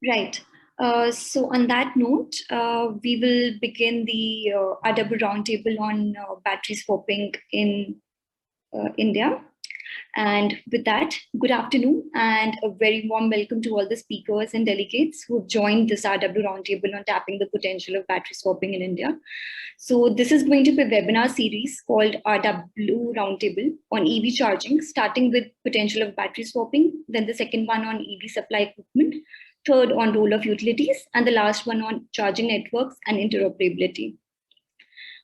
Right. So on that note, we will begin the RW Roundtable on battery swapping in India. And with that, good afternoon and a very warm welcome to all the speakers and delegates who have joined this RW Roundtable on tapping the potential of battery swapping in India. So this is going to be a webinar series called RW Roundtable on EV charging, starting with potential of battery swapping, then the second one on EV supply equipment, third on role of utilities, and the last one on charging networks and interoperability.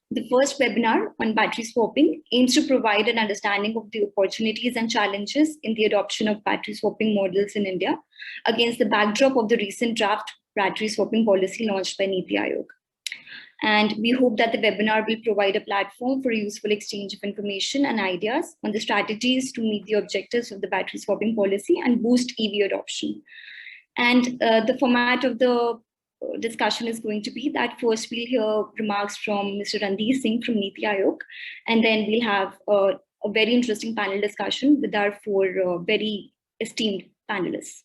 The first webinar on battery swapping aims to provide an understanding of the opportunities and challenges in the adoption of battery swapping models in India against the backdrop of the recent draft battery swapping policy launched by NITI Aayog. And we hope that the webinar will provide a platform for a useful exchange of information and ideas on the strategies to meet the objectives of the battery swapping policy and boost EV adoption. And the format of the discussion is going to be that first we'll hear remarks from Mr. Singh from NITI Aayog, and then we'll have a very interesting panel discussion with our four very esteemed panelists.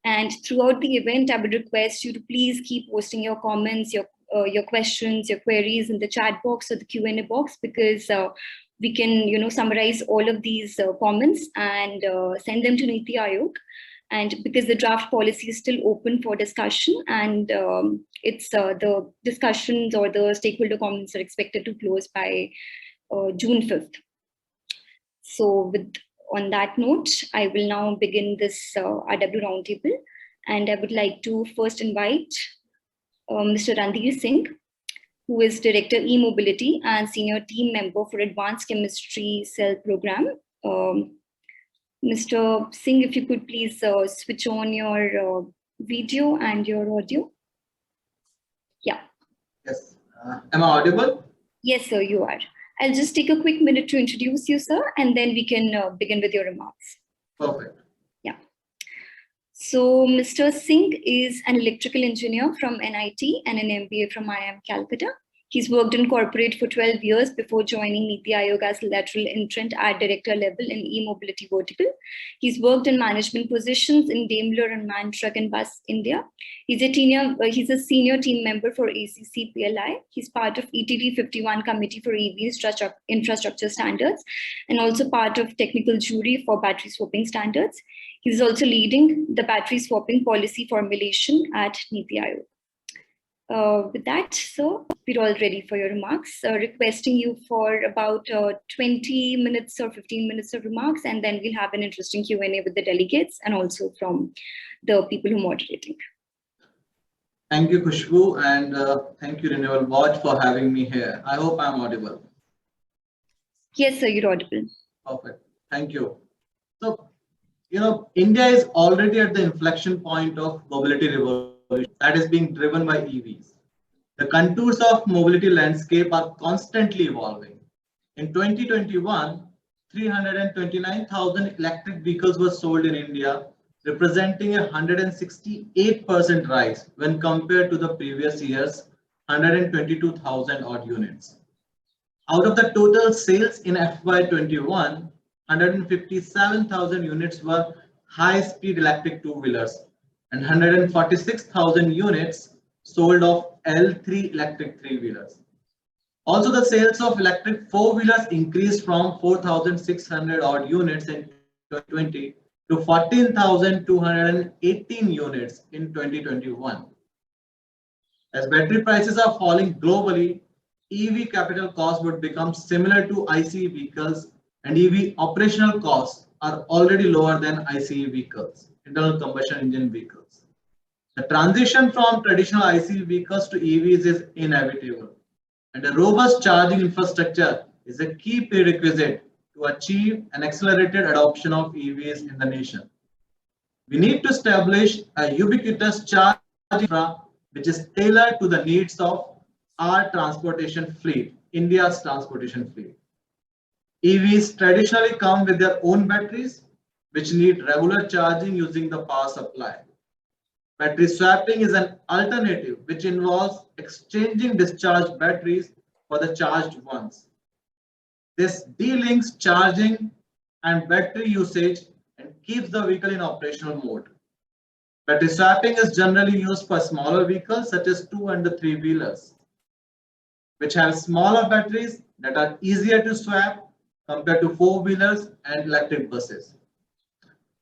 And throughout the event, I would request you to please keep posting your comments, your questions, your queries in the chat box or the Q&A box, because we can summarize all of these comments and send them to NITI Aayog. And because the draft policy is still open for discussion, and it's the discussions or the stakeholder comments are expected to close by June 5th. So on that note, I will now begin this RW Roundtable, and I would like to first invite Mr. Singh, who is Director E-Mobility and Senior Team Member for Advanced Chemistry Cell Program. Mr. Singh, if you could please switch on your video and your audio. Yeah. Yes. Am I audible? Yes, sir, you are. I'll just take a quick minute to introduce you, sir, and then we can begin with your remarks. Perfect. Yeah. So Mr. Singh is an electrical engineer from NIT and an MBA from IIM Calcutta. He's worked in corporate for 12 years before joining NITI Aayog as lateral entrant at director level in e-mobility vertical. He's worked in management positions in Daimler and MAN Truck and Bus India. He's a senior team member for ACC PLI. He's part of ETD 51 Committee for EV Infrastructure Standards and also part of technical jury for battery swapping standards. He's also leading the battery swapping policy formulation at NITI Aayog. With that, sir, we're all ready for your remarks. Requesting you for about 20 minutes or 15 minutes of remarks, and then we'll have an interesting Q&A with the delegates and also from the people who are moderating. Thank you, Khushbu, and thank you, Renewable Watch, for having me here. I hope I'm audible. Yes, sir, you're audible. Perfect. Thank you. So, India is already at the inflection point of mobility revolution that is being driven by EVs. The contours of mobility landscape are constantly evolving. In 2021, 329,000 electric vehicles were sold in India, representing a 168% rise when compared to the previous year's 122,000 odd units. Out of the total sales in FY21, 157,000 units were high-speed electric two-wheelers, and 146,000 units sold of L3 electric three-wheelers. Also, the sales of electric four-wheelers increased from 4,600 odd units in 2020 to 14,218 units in 2021. As battery prices are falling globally, EV capital costs would become similar to ICE vehicles, and EV operational costs are already lower than ICE vehicles, internal combustion engine vehicles. The transition from traditional ICE vehicles to EVs is inevitable, and a robust charging infrastructure is a key prerequisite to achieve an accelerated adoption of EVs in the nation. We need to establish a ubiquitous charging infra which is tailored to the needs of our transportation fleet, India's transportation fleet. EVs traditionally come with their own batteries, which need regular charging using the power supply. Battery swapping is an alternative which involves exchanging discharged batteries for the charged ones. This delinks charging and battery usage and keeps the vehicle in operational mode. Battery swapping is generally used for smaller vehicles such as 2 and the 3-wheelers, which have smaller batteries that are easier to swap compared to 4-wheelers and electric buses.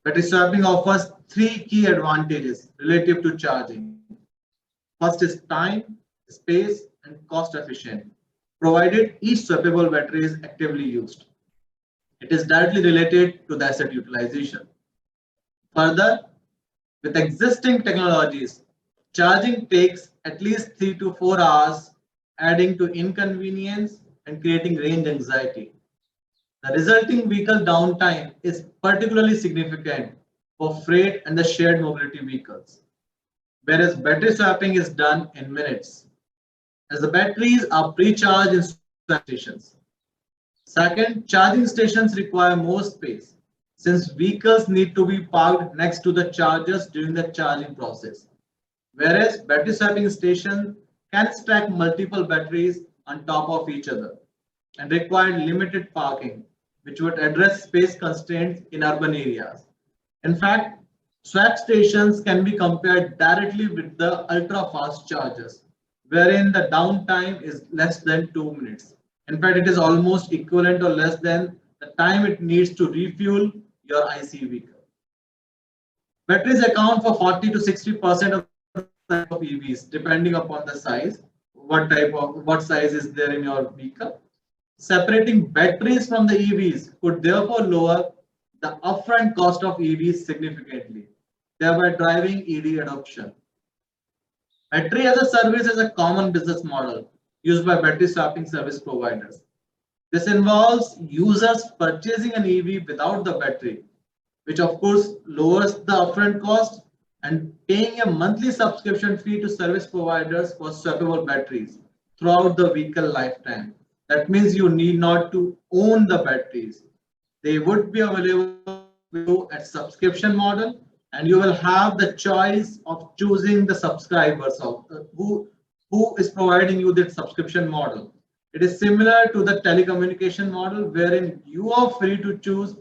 Battery swapping offers 3 key advantages relative to charging. First is time, space, and cost efficient, provided each swappable battery is actively used. It is directly related to the asset utilization. Further, with existing technologies, charging takes at least 3 to 4 hours, adding to inconvenience and creating range anxiety. The resulting vehicle downtime is particularly significant for freight and the shared mobility vehicles, whereas battery swapping is done in minutes, as the batteries are pre-charged in swap stations. Second, charging stations require more space, since vehicles need to be parked next to the chargers during the charging process, whereas battery swapping stations can stack multiple batteries on top of each other and require limited parking, which would address space constraints in urban areas. In fact, swap stations can be compared directly with the ultra-fast chargers, wherein the downtime is less than 2 minutes. In fact, it is almost equivalent or less than the time it needs to refuel your IC vehicle. Batteries account for 40 to 60% of EVs, depending upon the size, what size is there in your vehicle. Separating batteries from the EVs could therefore lower the upfront cost of EVs significantly, thereby driving EV adoption. Battery as a service is a common business model used by battery swapping service providers. This involves users purchasing an EV without the battery, which of course lowers the upfront cost, and paying a monthly subscription fee to service providers for swappable batteries throughout the vehicle lifetime. That means you need not to own the batteries. They would be available at subscription model, and you will have the choice of choosing the subscribers of who is providing you that subscription model. It is similar to the telecommunication model, wherein you are free to choose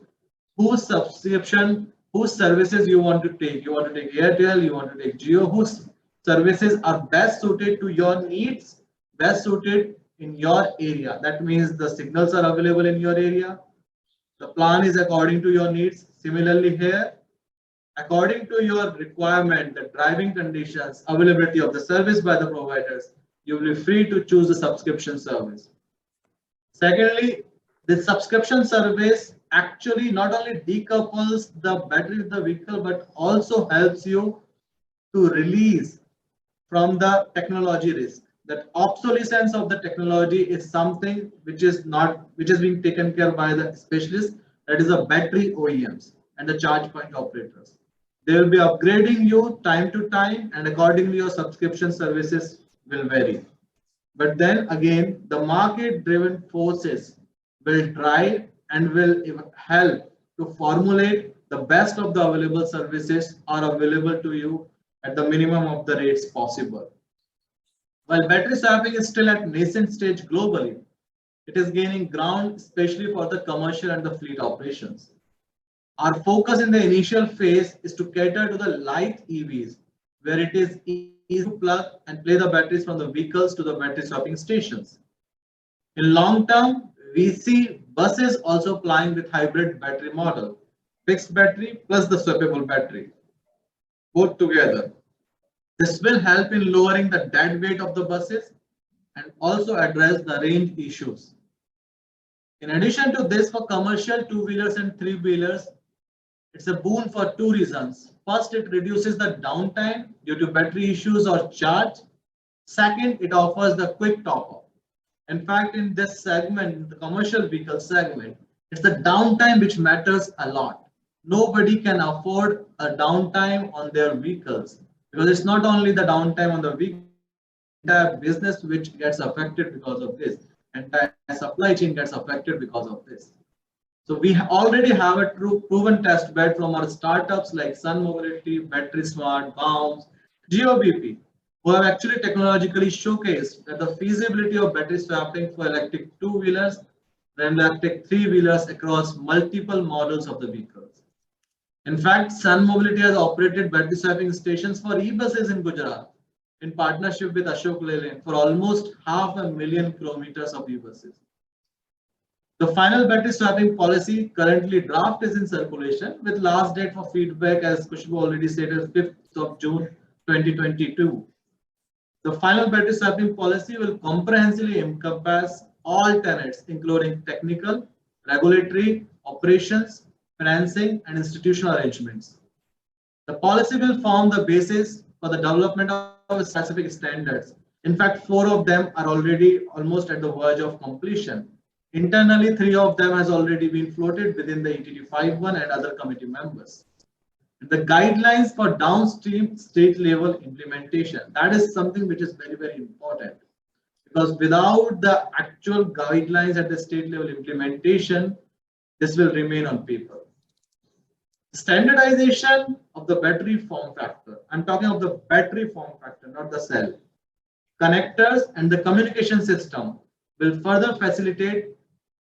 whose subscription, whose services you want to take. You want to take Airtel, you want to take Jio, whose services are best suited to your needs, best suited in your area. That means the signals are available in your area. The plan is according to your needs. Similarly here, according to your requirement, the driving conditions, availability of the service by the providers, you will be free to choose the subscription service. Secondly, the subscription service actually not only decouples the battery of the vehicle, but also helps you to release from the technology risk. That obsolescence of the technology is something which is being taken care by the specialists, that is the battery OEMs and the charge point operators. They will be upgrading you time to time, and accordingly your subscription services will vary. But then again, the market driven forces will drive and will help to formulate the best of the available services are available to you at the minimum of the rates possible. While battery swapping is still at nascent stage globally, it is gaining ground, especially for the commercial and the fleet operations. Our focus in the initial phase is to cater to the light EVs, where it is easy to plug and play the batteries from the vehicles to the battery swapping stations. In long term, we see buses also plying with hybrid battery model, fixed battery plus the swappable battery, both together. This will help in lowering the dead weight of the buses and also address the range issues. In addition to this, for commercial 2-wheelers and 3-wheelers, it's a boon for 2 reasons. First, it reduces the downtime due to battery issues or charge. Second, it offers the quick top-up. In fact, in this segment, the commercial vehicle segment, it's the downtime which matters a lot. Nobody can afford a downtime on their vehicles, because it's not only the downtime on the vehicle, entire business which gets affected because of this, entire supply chain gets affected because of this. So we already have a proven test bed from our startups like Sun Mobility, Battery Smart, Bounce, GeoBP, who have actually technologically showcased that the feasibility of battery swapping for electric 2-wheelers and electric 3-wheelers across multiple models of the vehicles. In fact, Sun Mobility has operated battery swapping stations for e-buses in Gujarat in partnership with Ashok Leyland for almost 500,000 kilometers of e-buses. The final battery swapping policy currently draft is in circulation with last date for feedback, as Kushbu already said, is 5th of June 2022. The final battery swapping policy will comprehensively encompass all tenets, including technical, regulatory, operations, financing, and institutional arrangements. The policy will form the basis for the development of specific standards. In fact, 4 of them are already almost at the verge of completion. Internally, 3 of them has already been floated within the ETT 5.1 and other committee members. The guidelines for downstream state level implementation, that is something which is very, very important, because without the actual guidelines at the state level implementation, this will remain on paper. Standardization of the battery form factor. I'm talking of the battery form factor, not the cell. Connectors and the communication system will further facilitate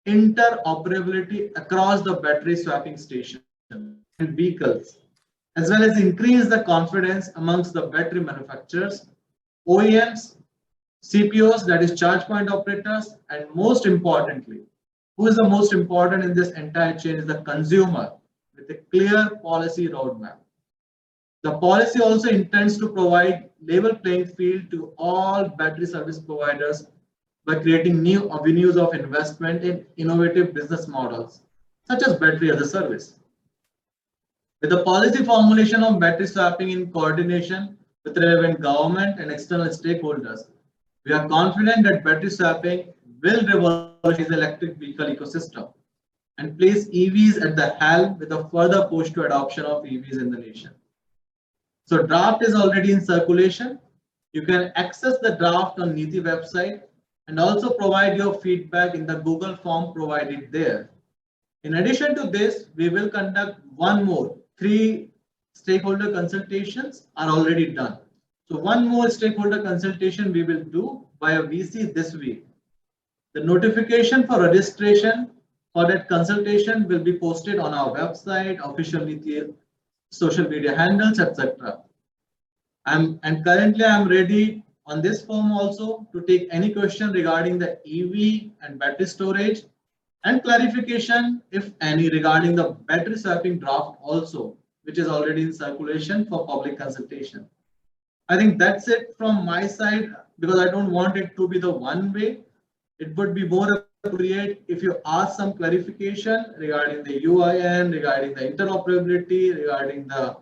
interoperability across the battery swapping station and vehicles, as well as increase the confidence amongst the battery manufacturers, OEMs, CPOs, that is charge point operators, and most importantly, who is the most important in this entire chain is the consumer, with a clear policy roadmap. The policy also intends to provide level playing field to all battery service providers by creating new avenues of investment in innovative business models, such as battery as a service. With the policy formulation of battery swapping in coordination with relevant government and external stakeholders, we are confident that battery swapping will revolutionize the electric vehicle ecosystem and place EVs at the helm with a further push to adoption of EVs in the nation. So draft is already in circulation. You can access the draft on NITI website and also provide your feedback in the Google form provided there. In addition to this, we will conduct one more. 3 stakeholder consultations are already done. So one more stakeholder consultation we will do via VC this week. The notification for registration for that consultation will be posted on our website, official NITI social media handles, etc. And currently I'm ready on this form also to take any question regarding the EV and battery storage, and clarification, if any, regarding the battery swapping draft also, which is already in circulation for public consultation. I think that's it from my side, because I don't want it to be the one way. It would be more appropriate if you ask some clarification regarding the UIN, regarding the interoperability, regarding the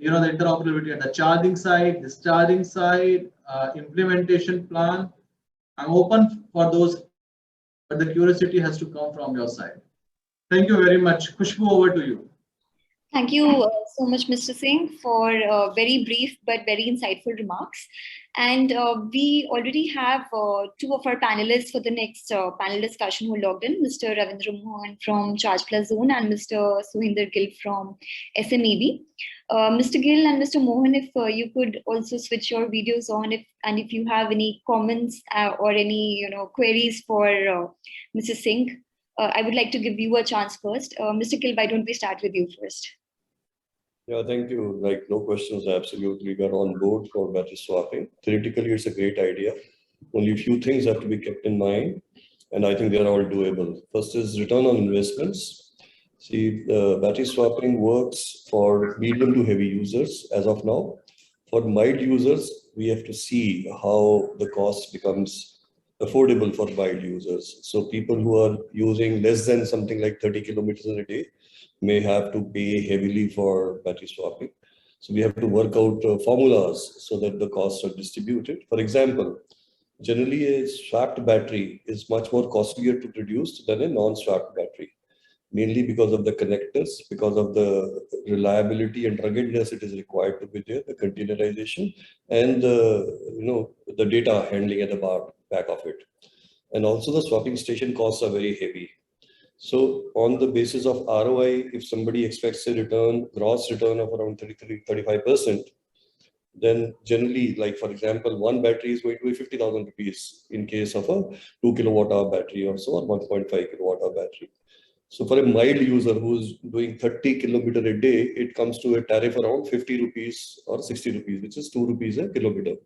the interoperability at the charging side, discharging side, implementation plan. I'm open for those, but the curiosity has to come from your side. Thank you very much. Khushbu, over to you. Thank you so much, Mr. Singh, for very brief but very insightful remarks. And we already have 2 of our panelists for the next panel discussion who logged in, Mr. Ravindra Mohan from CHARGE+ZONE and Mr. Sohinder Gill from SMEB. Mr. Gill and Mr. Mohan, if you could also switch your videos on, if you have any comments or any queries for Mrs. Singh, I would like to give you a chance first. Mr. Gill, why don't we start with you first? Yeah, thank you. Like, no questions, absolutely. We are on board for battery swapping. Theoretically, it's a great idea. Only a few things have to be kept in mind, and I think they are all doable. First is return on investments. See, battery swapping works for medium to heavy users as of now. For mild users, we have to see how the cost becomes affordable for mild users. So people who are using less than something like 30 kilometers in a day may have to pay heavily for battery swapping. So we have to work out formulas so that the costs are distributed. For example, generally a swapped battery is much more costlier to produce than a non-swapped battery, mainly because of the connectors, because of the reliability and ruggedness it is required to be there, the containerization, and the data handling at the back of it. And also the swapping station costs are very heavy. So on the basis of ROI, if somebody expects a gross return of around 33-35%, then generally, like for example, one battery is going to be 50,000 rupees in case of a 2 kilowatt hour battery or so, or 1.5 kilowatt hour battery. So for a mild user who's doing 30 kilometers a day, it comes to a tariff around 50 rupees or 60 rupees, which is 2 rupees a kilometer.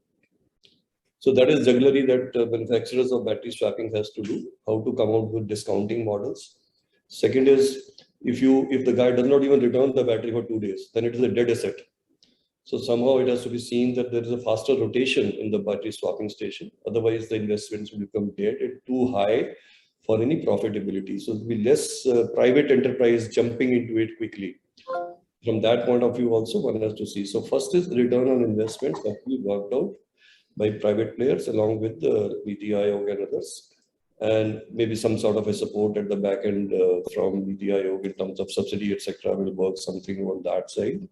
So that is jugglery that manufacturers of battery swapping has to do, how to come out with discounting models. Second is, if the guy does not even return the battery for 2 days, then it is a dead asset. So somehow it has to be seen that there is a faster rotation in the battery swapping station. Otherwise, the investments will become dead and too high for any profitability. So there will be less private enterprise jumping into it quickly. From that point of view also, one has to see. So first is the return on investments that we worked out by private players along with the NITI Aayog and others. And maybe some sort of a support at the back end from NITI Aayog in terms of subsidy, etc. will work something on that side.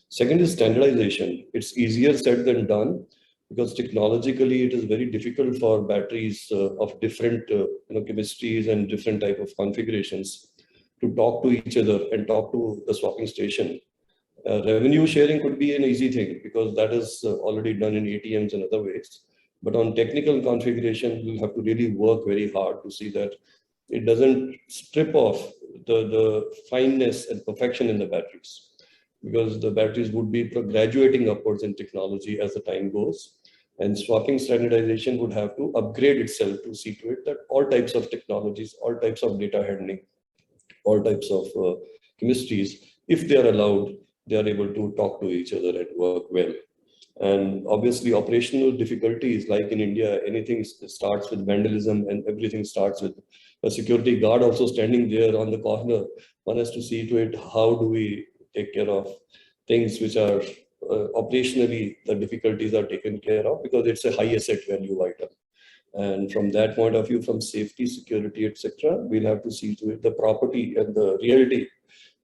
Second is standardization. It's easier said than done because technologically it is very difficult for batteries of different chemistries and different type of configurations to talk to each other and talk to the swapping station. Revenue sharing could be an easy thing because that is already done in ATMs and other ways. But on technical configuration, we'll have to really work very hard to see that it doesn't strip off the fineness and perfection in the batteries, because the batteries would be graduating upwards in technology as the time goes. And swapping standardization would have to upgrade itself to see to it that all types of technologies, all types of data handling, all types of chemistries, if they are allowed, they are able to talk to each other and work well. And obviously operational difficulties, like in India, anything starts with vandalism and everything starts with a security guard also standing there on the corner. One has to see to it, how do we take care of things which are operationally, the difficulties are taken care of because it's a high asset value item. And from that point of view, from safety, security, etc., we'll have to see to it the property and the realty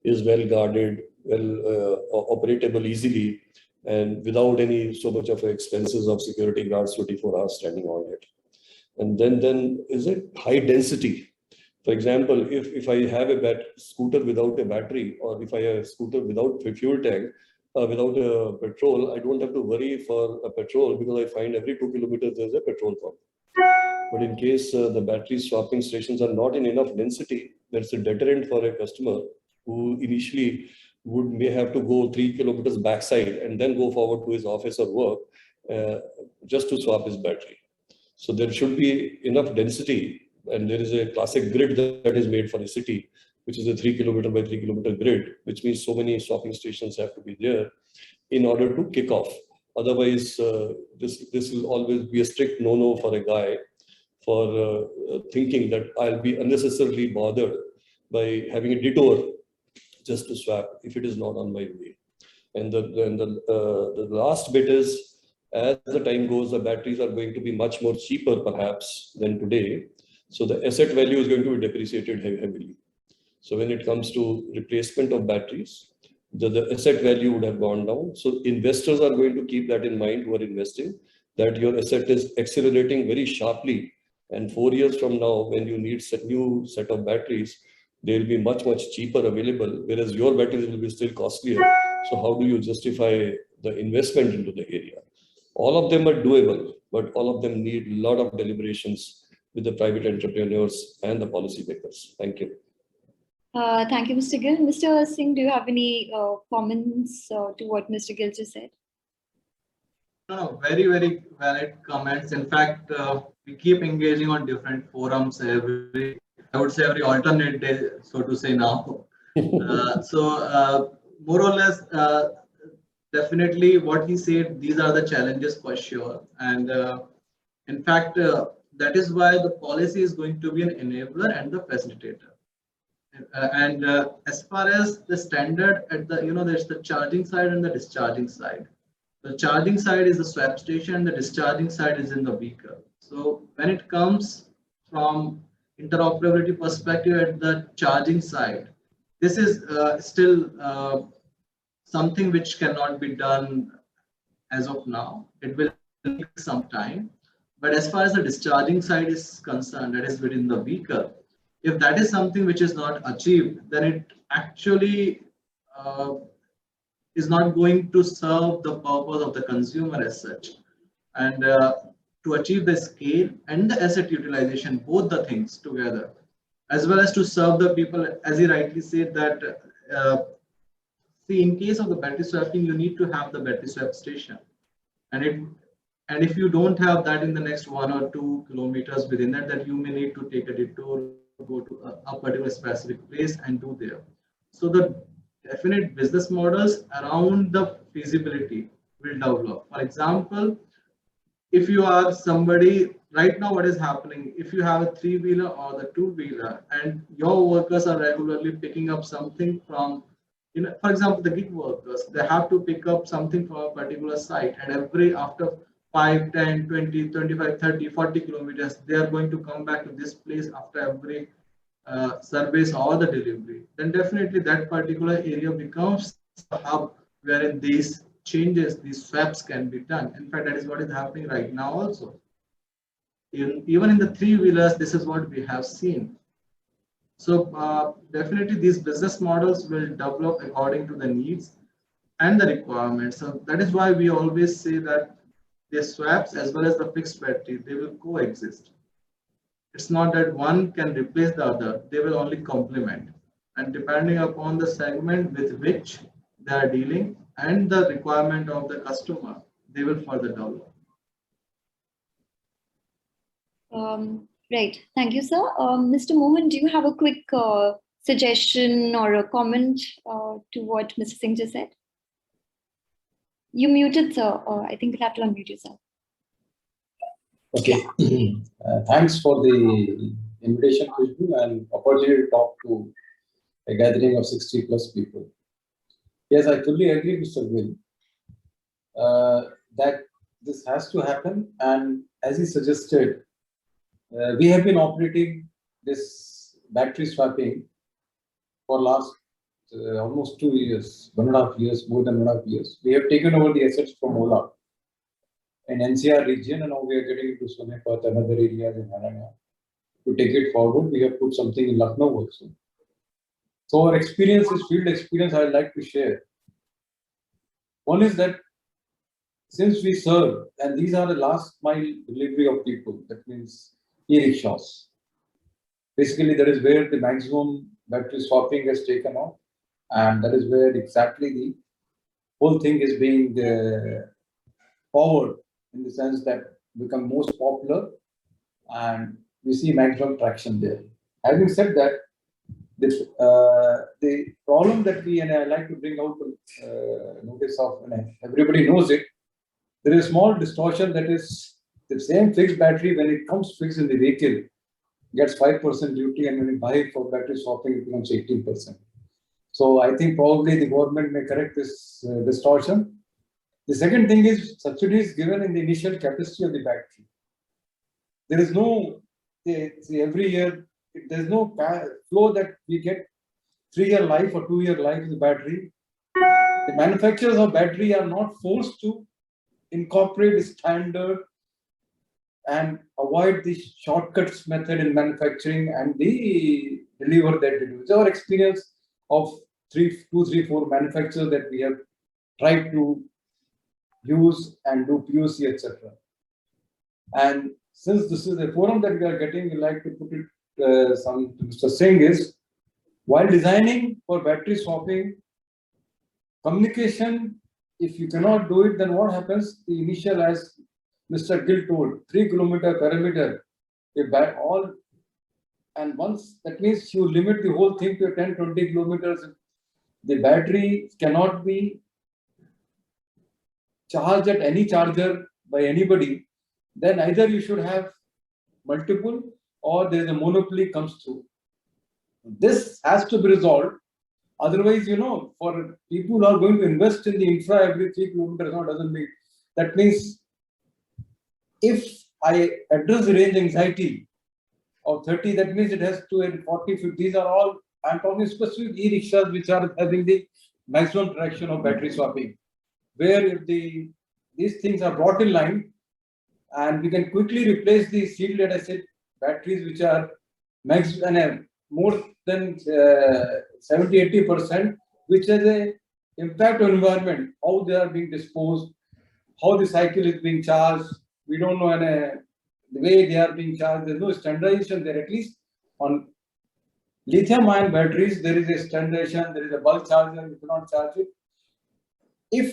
is well guarded, well operatable easily, and without any so much of expenses of security guards 24 hours standing on it. And then is it high density? For example, if I have a scooter without a battery, or if I have a scooter without a fuel tank, without a petrol, I don't have to worry for a petrol because I find every 2 kilometers there's a petrol pump. But in case the battery swapping stations are not in enough density, that's a deterrent for a customer who initially may have to go 3 kilometers backside and then go forward to his office or work just to swap his battery. So there should be enough density, and there is a classic grid that is made for a city, which is a 3 kilometer by 3 kilometer grid, which means so many swapping stations have to be there in order to kick off. Otherwise, this will always be a strict no-no for a guy for thinking that I'll be unnecessarily bothered by having a detour just to swap if it is not on my way. And the last bit is, as the time goes, the batteries are going to be much more cheaper perhaps than today. So the asset value is going to be depreciated heavily. So when it comes to replacement of batteries, the asset value would have gone down. So investors are going to keep that in mind who are investing, that your asset is accelerating very sharply. And 4 years from now, when you need a new set of batteries, they will be much, much cheaper available, whereas your batteries will be still costlier. So how do you justify the investment into the area? All of them are doable, but all of them need a lot of deliberations with the private entrepreneurs and the policymakers. Thank you. Thank you, Mr. Gill. Mr. Singh, do you have any comments to what Mr. Gill just said? No, very, very valid comments. In fact, we keep engaging on different forums every alternate day, so to say now. More or less, definitely what he said, these are the challenges for sure. And in fact, that is why the policy is going to be an enabler and the facilitator. As far as the standard at the, there's the charging side and the discharging side. The charging side is the swap station and the discharging side is in the vehicle. So when it comes from interoperability perspective at the charging side, this is still something which cannot be done as of now. It will take some time. But as far as the discharging side is concerned, that is within the vehicle, if that is something which is not achieved, then it actually is not going to serve the purpose of the consumer as such. And to achieve the scale and the asset utilization, both the things together, as well as to serve the people, as he rightly said that, see, in case of the battery swapping, you need to have the battery swap station. And if you don't have that in the next 1 or 2 kilometers within that you may need to take a detour, go to a particular specific place and do there. So the definite business models around the feasibility will develop. For example, if you are somebody right now, what is happening? If you have a 3-wheeler or the 2-wheeler, and your workers are regularly picking up something from, for example, the gig workers, they have to pick up something from a particular site, and after 5, 10, 20, 25, 30, 40 kilometers, they are going to come back to this place after every service or the delivery. Then definitely that particular area becomes a hub wherein these changes, these swaps can be done. In fact, that is what is happening right now also. Even in the 3-wheelers, this is what we have seen. So definitely these business models will develop according to the needs and the requirements. So that is why we always say that the swaps as well as the fixed battery, they will coexist. It's not that one can replace the other, they will only complement. And depending upon the segment with which they are dealing and the requirement of the customer, they will further develop. Right. Thank you, sir. Mr. Mohan, do you have a quick suggestion or a comment to what Mr. Singh just said? You muted, sir. I think you'll have to unmute yourself. Okay. Thanks for the invitation, Khushbu, and opportunity to talk to a gathering of 60 plus people. Yes, I fully agree, Mr. Gill, that this has to happen. And as he suggested, we have been operating this battery swapping for last almost 2 years, 1.5 years, more than 1.5 years. We have taken over the assets from Ola in NCR region, and now we are getting into Sonepat and other areas in Haryana. To take it forward, we have put something in Lucknow also. So our experience is field experience I would like to share. One is that since we serve, and these are the last mile delivery of people, that means e-rickshaws. Basically, that is where the maximum battery swapping has taken off, and that is where exactly the whole thing is being forward, in the sense that become most popular, and we see maximum traction there. Having said that, the problem that and I like to bring out notice of, and everybody knows it, there is a small distortion, that is the same fixed battery, when it comes fixed in the vehicle, gets 5% duty, and when you buy it for battery swapping, it becomes 18%. So I think probably the government may correct this distortion. The second thing is subsidies given in the initial capacity of the battery. There is no, every year, there is no flow that we get 3-year life or 2-year life of the battery. The manufacturers of battery are not forced to incorporate the standard and avoid the shortcuts method in manufacturing and the deliver that they do. It's our experience of 2, 3, 4 manufacturers that we have tried to use and do POC, etc. And since this is a forum that we are getting, we like to put it some to Mr. Singh is, while designing for battery swapping, communication, if you cannot do it, then what happens? The initial, as Mr. Gill told, 3 kilometer perimeter, all, and once that means you limit the whole thing to 10, 20 kilometers. The battery cannot be charged at any charger by anybody. Then either you should have multiple, or there is a monopoly comes through. This has to be resolved. Otherwise, for people who are going to invest in the infra every 3 kilometers, no, doesn't mean. That means if I address the range anxiety of 30, that means it has to 40, 50. These are all, I'm talking specific e-rickshaws which are having the maximum traction of battery swapping, where if these things are brought in line, and we can quickly replace the sealed lead acid batteries, which are more than 70-80%, which has a impact on environment, how they are being disposed, how the cycle is being charged. We don't know the way they are being charged. There's no standardization there, at least on Lithium-ion batteries, there is a standardization, there is a bulk charger, you cannot charge it. If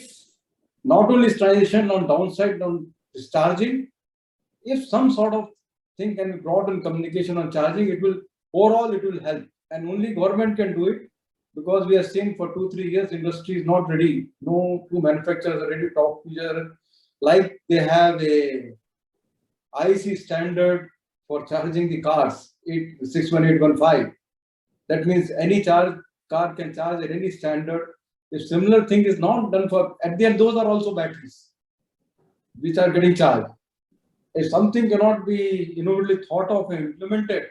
not only standardization on downside, on discharging, if some sort of thing can be brought in communication on charging, it will overall it will help. And only government can do it, because we are seeing for 2-3 years industry is not ready. No two manufacturers are ready to talk to each other. Like they have a IC standard for charging the cars, 61815. That means any car can charge at any standard. If similar thing is not done for, at the end, those are also batteries which are getting charged. If something cannot be innovatively thought of and implemented,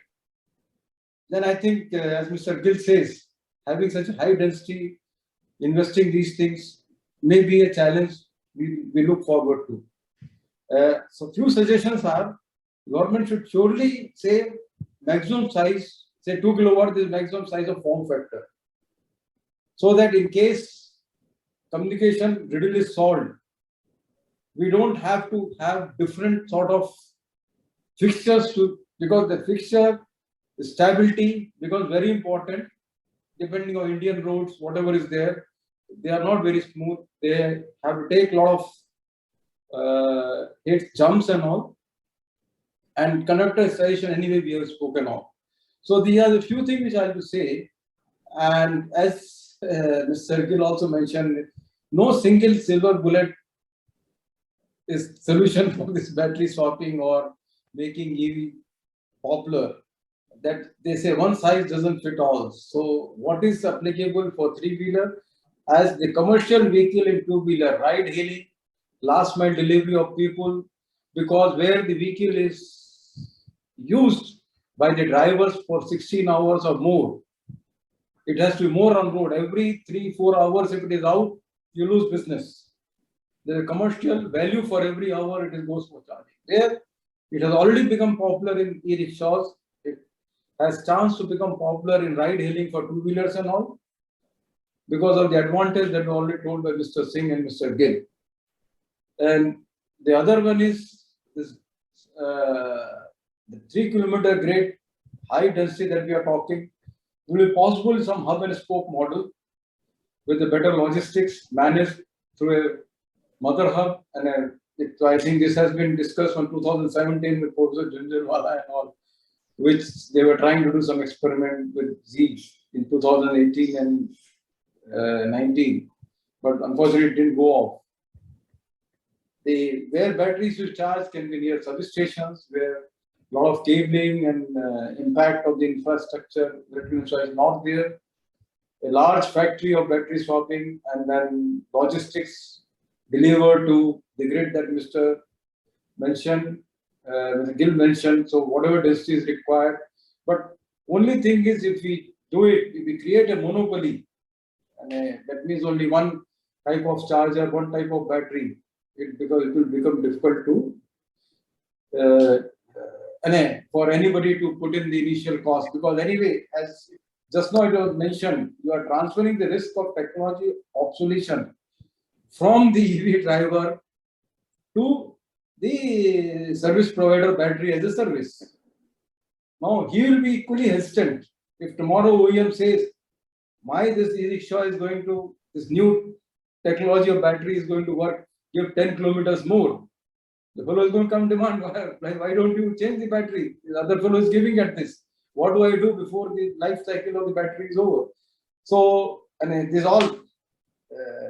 then I think, as Mr. Gill says, having such a high density, investing these things may be a challenge we look forward to. So few suggestions are, government should surely say maximum size, say 2 kilowatt is maximum size of form factor. So that in case communication readily solved, we don't have to have different sort of fixtures to, because the fixture stability becomes very important depending on Indian roads, whatever is there. They are not very smooth. They have to take a lot of hits, jumps and all. And conductor station anyway we have spoken of. So these are the few things which I have to say. And as Mr. Gill also mentioned, no single silver bullet is solution for this battery swapping or making EV popular. That they say one size doesn't fit all. So what is applicable for 3-wheeler as the commercial vehicle in 2-wheeler, ride hailing, last mile delivery of people, because where the vehicle is used by the drivers for 16 hours or more, it has to be more on road. Every 3-4 hours, if it is out, you lose business. The commercial value for every hour it goes for charging. There, it has already become popular in e-rickshaws. It has chance to become popular in ride hailing for 2-wheelers and all, because of the advantage that was already told by Mr. Singh and Mr. Gill. And the other one is this, the 3-kilometer grade high density that we are talking. Will be possible in some hub and spoke model with a better logistics managed through a mother hub. And I think this has been discussed on 2017 with Professor Jhunjhunwala and all, which they were trying to do some experiment with Gill in 2018 and 19, but unfortunately it didn't go off. Where batteries will charge can be near substations, where a lot of cabling and impact of the infrastructure is not there. A large factory of battery swapping and then logistics delivered to the grid that Mr. mentioned, Mr. Gill mentioned. So whatever density is required, but only thing is if we do it, if we create a monopoly, and that means only one type of charger, one type of battery, because it will become difficult to for anybody to put in the initial cost, because anyway, as just now it was mentioned, you are transferring the risk of technology obsolescence from the EV driver to the service provider battery as a service. Now he will be equally hesitant if tomorrow OEM says, this e-rickshaw is going to, this new technology of battery is going to work, give 10 kilometers more. The fellow is going to come demand, why don't you change the battery? The other fellow is giving at this. What do I do before the life cycle of the battery is over? So, and this all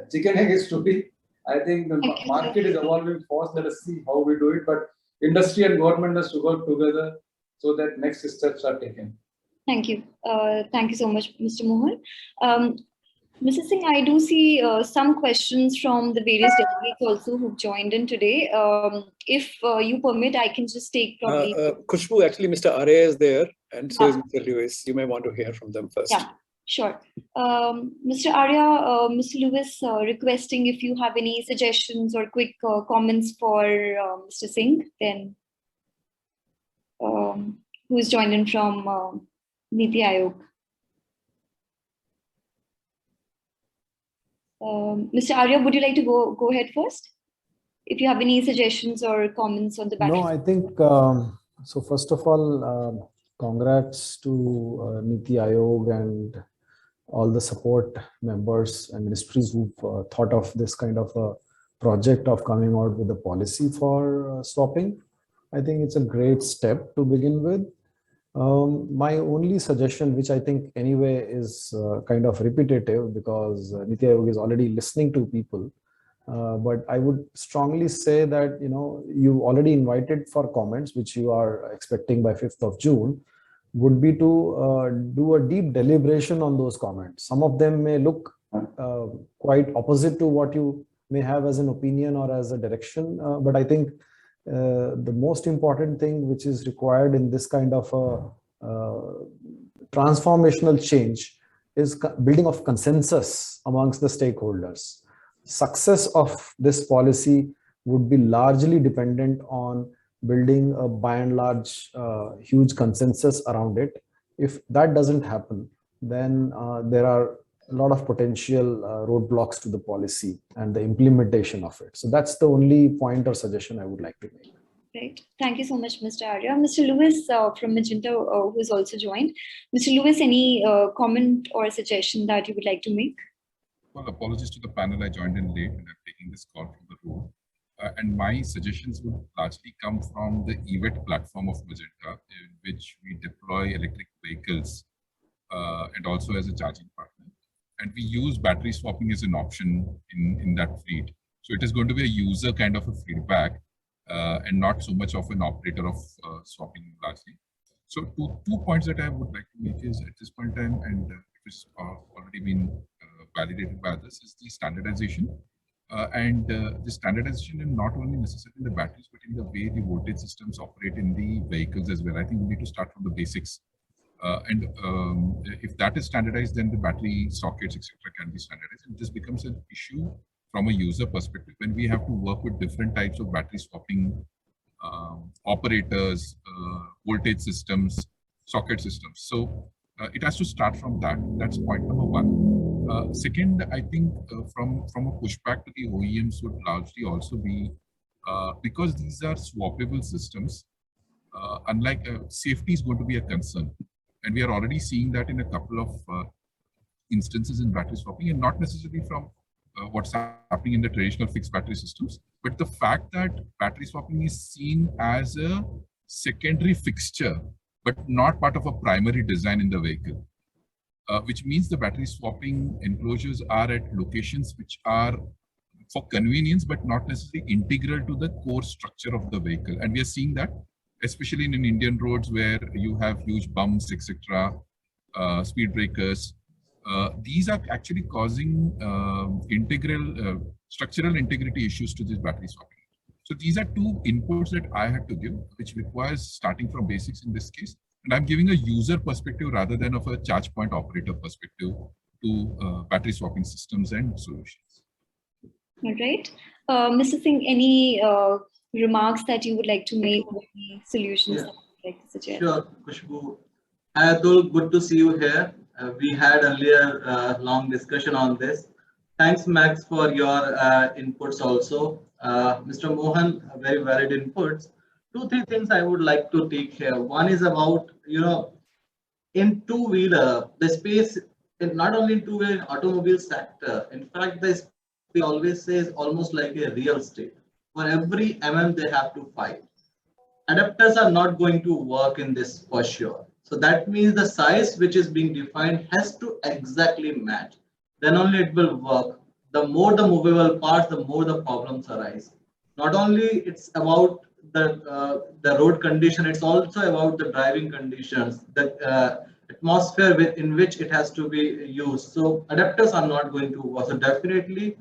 chicken egg story. I think the market is evolving fast. Let us see how we do it. But industry and government has to work together so that next steps are taken. Thank you. Thank you so much, Mr. Mohan. Mr. Singh, I do see some questions from the various delegates also who've joined in today. If you permit, I can just take probably... Khushbu, actually, Mr. Arya is there, and so is Mr. Lewis. You may want to hear from them first. Yeah, sure. Mr. Arya, Mr. Lewis requesting if you have any suggestions or quick comments for Mr. Singh, then who is joined in from NITI Aayog. Mr. Arya, would you like to go ahead first? If you have any suggestions or comments on the battery. No, I think, so first of all, congrats to NITI Aayog and all the support members and ministries who've thought of this kind of a project of coming out with a policy for swapping. I think it's a great step to begin with. My only suggestion, which I think anyway is kind of repetitive because NITI Aayog is already listening to people, but I would strongly say that, you already invited for comments, which you are expecting by 5th of June, would be to do a deep deliberation on those comments. Some of them may look quite opposite to what you may have as an opinion or as a direction, but I think the most important thing which is required in this kind of a transformational change is building of consensus amongst the stakeholders. Success of this policy would be largely dependent on building a by and large huge consensus around it. If that doesn't happen, then there are a lot of potential roadblocks to the policy and the implementation of it. So that's the only point or suggestion I would like to make. Right. Thank you so much, Mr. Arya. Mr. Lewis from Magenta, who has also joined. Mr. Lewis, any comment or suggestion that you would like to make? Well, apologies to the panel. I joined in late and I'm taking this call from the road. And my suggestions would largely come from the EVET platform of Magenta, in which we deploy electric vehicles and also as a charging partner. And we use battery swapping as an option in that fleet. So it is going to be a user kind of a feedback and not so much of an operator of swapping largely. So two points that I would like to make is at this point in time, and it has already been validated by others, is the standardization. The standardization in not only necessarily in the batteries, but in the way the voltage systems operate in the vehicles as well. I think we need to start from the basics. If that is standardized, then the battery sockets, etc., can be standardized. And this becomes an issue from a user perspective when we have to work with different types of battery swapping operators, voltage systems, socket systems. So it has to start from that. That's point number one. Second, I think from a pushback to the OEMs would largely also be because these are swappable systems. Unlike safety is going to be a concern. And we are already seeing that in a couple of instances in battery swapping, and not necessarily from what's happening in the traditional fixed battery systems, but the fact that battery swapping is seen as a secondary fixture, but not part of a primary design in the vehicle, which means the battery swapping enclosures are at locations which are for convenience, but not necessarily integral to the core structure of the vehicle. And we are seeing that especially in Indian roads where you have huge bumps, etc., speed breakers. These are actually causing structural integrity issues to this battery swapping. So these are two inputs that I had to give, which requires starting from basics in this case. And I'm giving a user perspective rather than of a charge point operator perspective to battery swapping systems and solutions. All right. Mr. Singh, any remarks that you would like to make, or any solutions that you would like to suggest? Sure, Khushbu. Hi, Atul, good to see you here. We had earlier long discussion on this. Thanks, Max, for your inputs also. Mr. Mohan, very valid inputs. 2-3 things I would like to take here. One is about, in two-wheeler, the space, not only in two-wheeler, automobile sector. In fact, the space we always say is almost like a real estate. For every they have to fight. Adapters are not going to work in this for sure. So that means the size which is being defined has to exactly match. Then only it will work. The more the movable parts, the more the problems arise. Not only it's about the road condition, it's also about the driving conditions, the atmosphere in which it has to be used. So adapters are not going to work. So definitely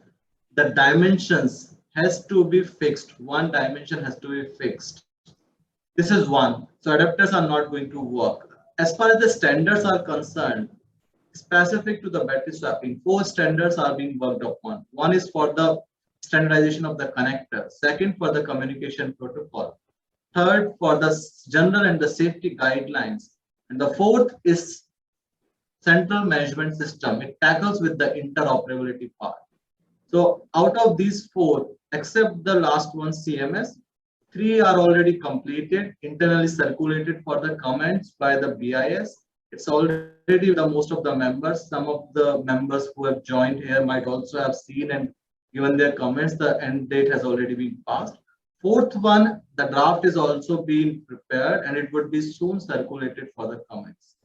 the dimensions has to be fixed. One dimension has to be fixed. This is one. So adapters are not going to work. As far as the standards are concerned, specific to the battery swapping, 4 standards are being worked upon. One is for the standardization of the connector. Second, for the communication protocol. Third, for the general and the safety guidelines. And the fourth is central management system. It tackles with the interoperability part. So out of these 4, except the last one, CMS, 3 are already completed, internally circulated for the comments by the BIS. It's already the most of the members. Some of the members who have joined here might also have seen and given their comments. The end date has already been passed. Fourth one, the draft is also being prepared and it would be soon circulated for the comments.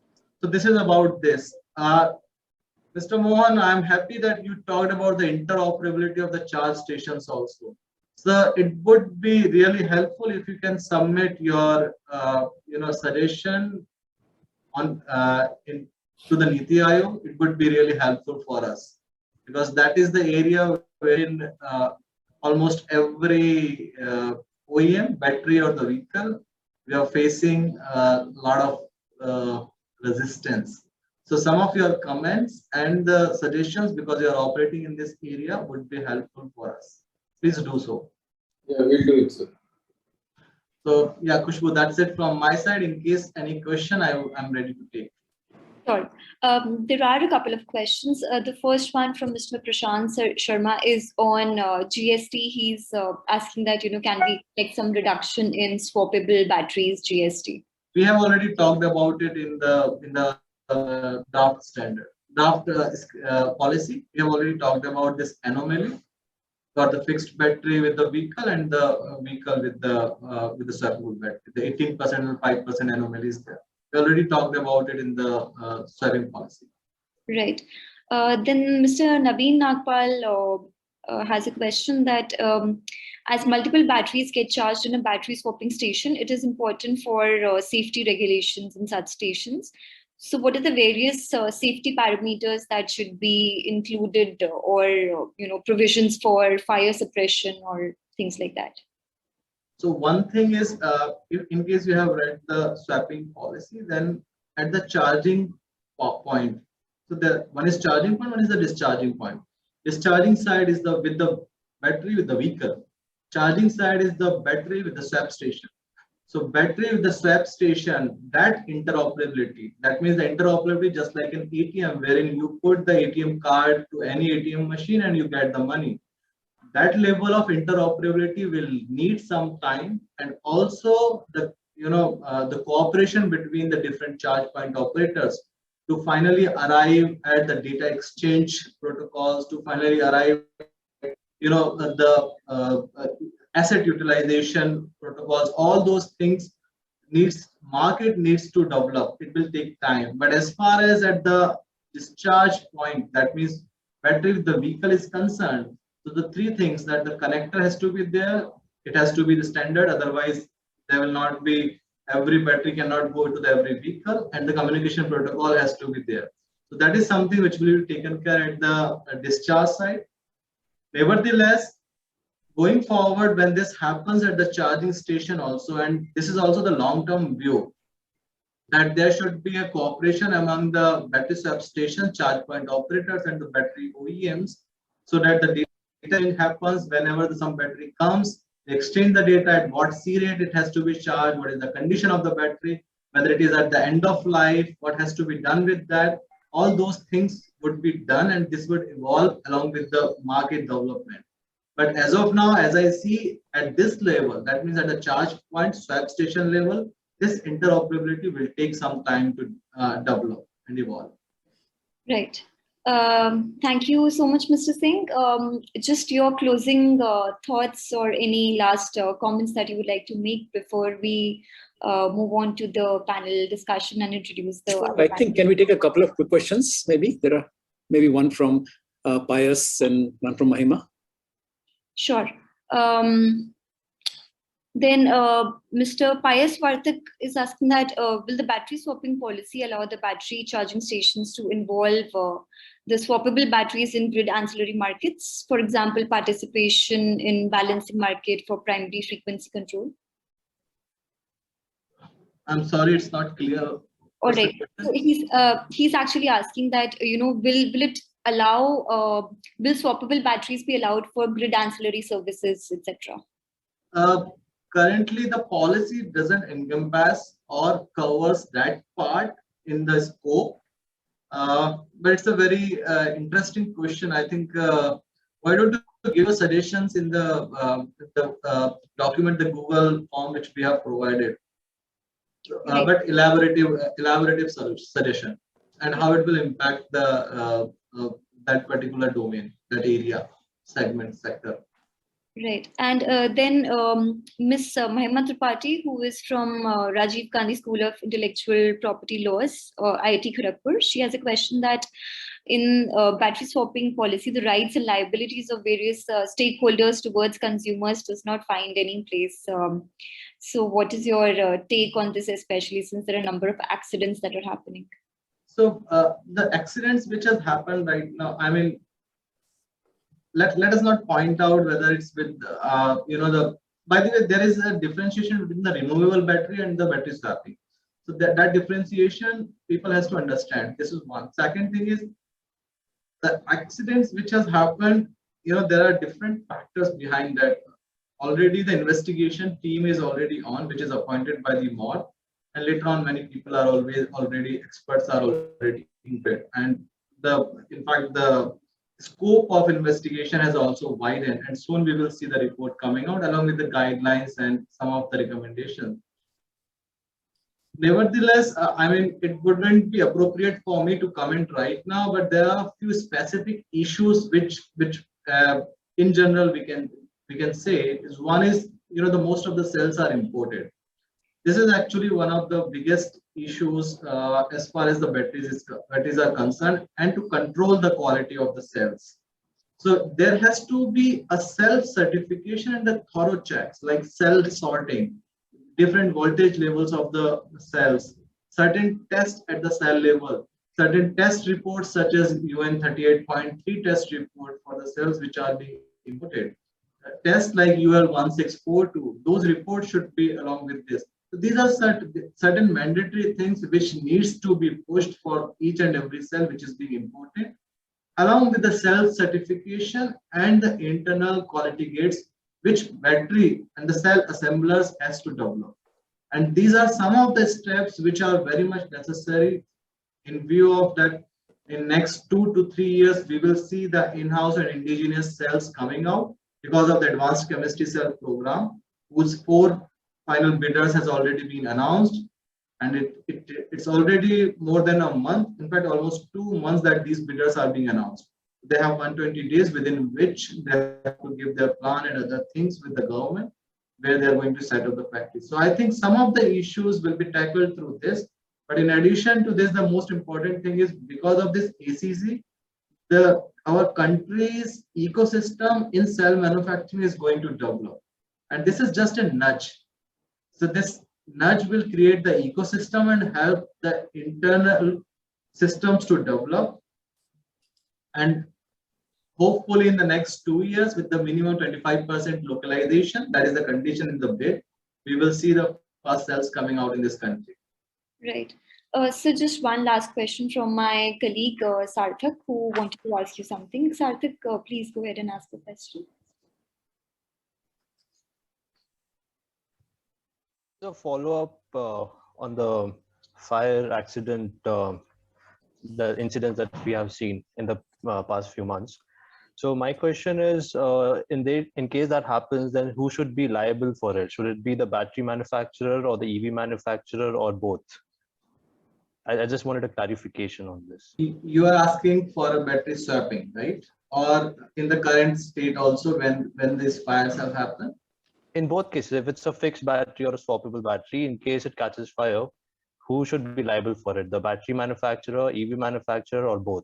So this is about this. Mr. Mohan, I'm happy that you talked about the interoperability of the charge stations also. So it would be really helpful if you can submit your suggestion on to the NITI Aayog. It would be really helpful for us because that is the area wherein almost every OEM, battery or the vehicle, we are facing a lot of resistance. So some of your comments and the suggestions, because you are operating in this area, would be helpful for us. Please do so. Yeah, we'll do it, sir. So yeah, Khushbu, that's it from my side. In case any question, I'm ready to take. Sure. There are a couple of questions. The first one from Mr. Prashant Sharma is on GST. He's asking that, can we take some reduction in swappable batteries GST? We have already talked about it in the draft standard, draft policy. We have already talked about this anomaly for the fixed battery with the vehicle and the vehicle with the swappable battery. The 18% and 5% anomaly is there. We already talked about it in the swapping policy. Right. Then Mr. Naveen Nagpal has a question that as multiple batteries get charged in a battery swapping station, it is important for safety regulations in such stations. So what are the various safety parameters that should be included or provisions for fire suppression or things like that? So one thing is, if in case you have read the swapping policy, then at the charging point, so the one is charging point, one is the discharging point. Discharging side is with the battery with the vehicle. Charging side is the battery with the swap station. So battery with the swap station, that interoperability, that means the interoperability just like an ATM, wherein you put the ATM card to any ATM machine and you get the money. That level of interoperability will need some time, and also the cooperation between the different charge point operators to finally arrive at the data exchange protocols, to finally arrive at, the asset utilization protocols. All those things market needs to develop. It will take time. But as far as at the discharge point, that means battery with the vehicle is concerned, so the three things that the connector has to be there, it has to be the standard, otherwise there will not be, every battery cannot go to the every vehicle, and the communication protocol has to be there. So that is something which will be taken care at the discharge side. Nevertheless, going forward, when this happens at the charging station also, and this is also the long-term view, that there should be a cooperation among the battery swap station, charge point operators and the battery OEMs, so that the data happens whenever some battery comes, they exchange the data at what C rate it has to be charged, what is the condition of the battery, whether it is at the end of life, what has to be done with that. All those things would be done, and this would evolve along with the market development. But as of now, as I see at this level, that means at the charge point swap station level, this interoperability will take some time to develop and evolve. Right. Thank you so much, Mr. Singh. Just your closing thoughts or any last comments that you would like to make before we move on to the panel discussion and introduce the. I think, can we take a couple of quick questions? Maybe there are maybe one from Pius and one from Mahima. Sure. Then Mr. Pius Vartak is asking that will the battery swapping policy allow the battery charging stations to involve the swappable batteries in grid ancillary markets, for example, participation in balancing market for primary frequency control? I'm sorry, it's not clear. All right. So he's actually asking that, will it allow, will swappable batteries be allowed for grid ancillary services, etc.? Currently, the policy doesn't encompass or covers that part in the scope. But it's a very interesting question. I think, why don't give us suggestions in the document, the Google form which we have provided, but elaborative suggestion, and how it will impact the that particular domain, that area, segment, sector. Right. And then Ms. Mahima Tripathi, who is from Rajiv Gandhi School of Intellectual Property Laws, IIT Kharagpur, she has a question that in battery swapping policy, the rights and liabilities of various stakeholders towards consumers does not find any place. So what is your take on this, especially since there are a number of accidents that are happening? So the accidents which has happened right now, I mean, let us not point out whether it's with by the way, there is a differentiation between the removable battery and the battery swapping. So that differentiation people has to understand. This is one. Second thing is the accidents which has happened, there are different factors behind that. Already the investigation team is already on, which is appointed by the MOD, and later on many people are experts are already in it. And in fact the scope of investigation has also widened, and soon we will see the report coming out along with the guidelines and some of the recommendations. Nevertheless, I mean, it wouldn't be appropriate for me to comment right now, but there are a few specific issues which in general we can say is one is, the most of the cells are imported. This is actually one of the biggest issues as far as the batteries are concerned, and to control the quality of the cells. So there has to be a self-certification and a thorough checks like cell sorting, different voltage levels of the cells, certain tests at the cell level, certain test reports such as UN 38.3 test report for the cells which are being imported. Tests like UL 1642, those reports should be along with this. So these are certain mandatory things which needs to be pushed for each and every cell which is being imported, along with the self-certification and the internal quality gates which battery and the cell assemblers has to develop. And these are some of the steps which are very much necessary in view of that. In next 2 to 3 years, we will see the in-house and indigenous cells coming out because of the advanced chemistry cell program, whose 4 final bidders has already been announced, and it's already more than a month, in fact almost 2 months that these bidders are being announced. They have 120 days within which they have to give their plan and other things with the government where they are going to set up the factory. So I think some of the issues will be tackled through this, but in addition to this, the most important thing is because of this ACC, our country's ecosystem in cell manufacturing is going to develop, and this is just a nudge. So this nudge will create the ecosystem and help the internal systems to develop. And hopefully in the next 2 years, with the minimum 25% localization, that is the condition in the bid, we will see the first cells coming out in this country. Right. So just one last question from my colleague Sarthak, who wanted to ask you something. Sarthak, please go ahead and ask the question. A follow-up on the fire accident, the incidents that we have seen in the past few months. So my question is, in case that happens, then who should be liable for it? Should it be the battery manufacturer or the EV manufacturer or both? I just wanted a clarification on this. You are asking for a battery swapping, right? Or in the current state also when these fires have happened? In both cases, if it's a fixed battery or a swappable battery, in case it catches fire, who should be liable for it? The battery manufacturer, EV manufacturer, or both?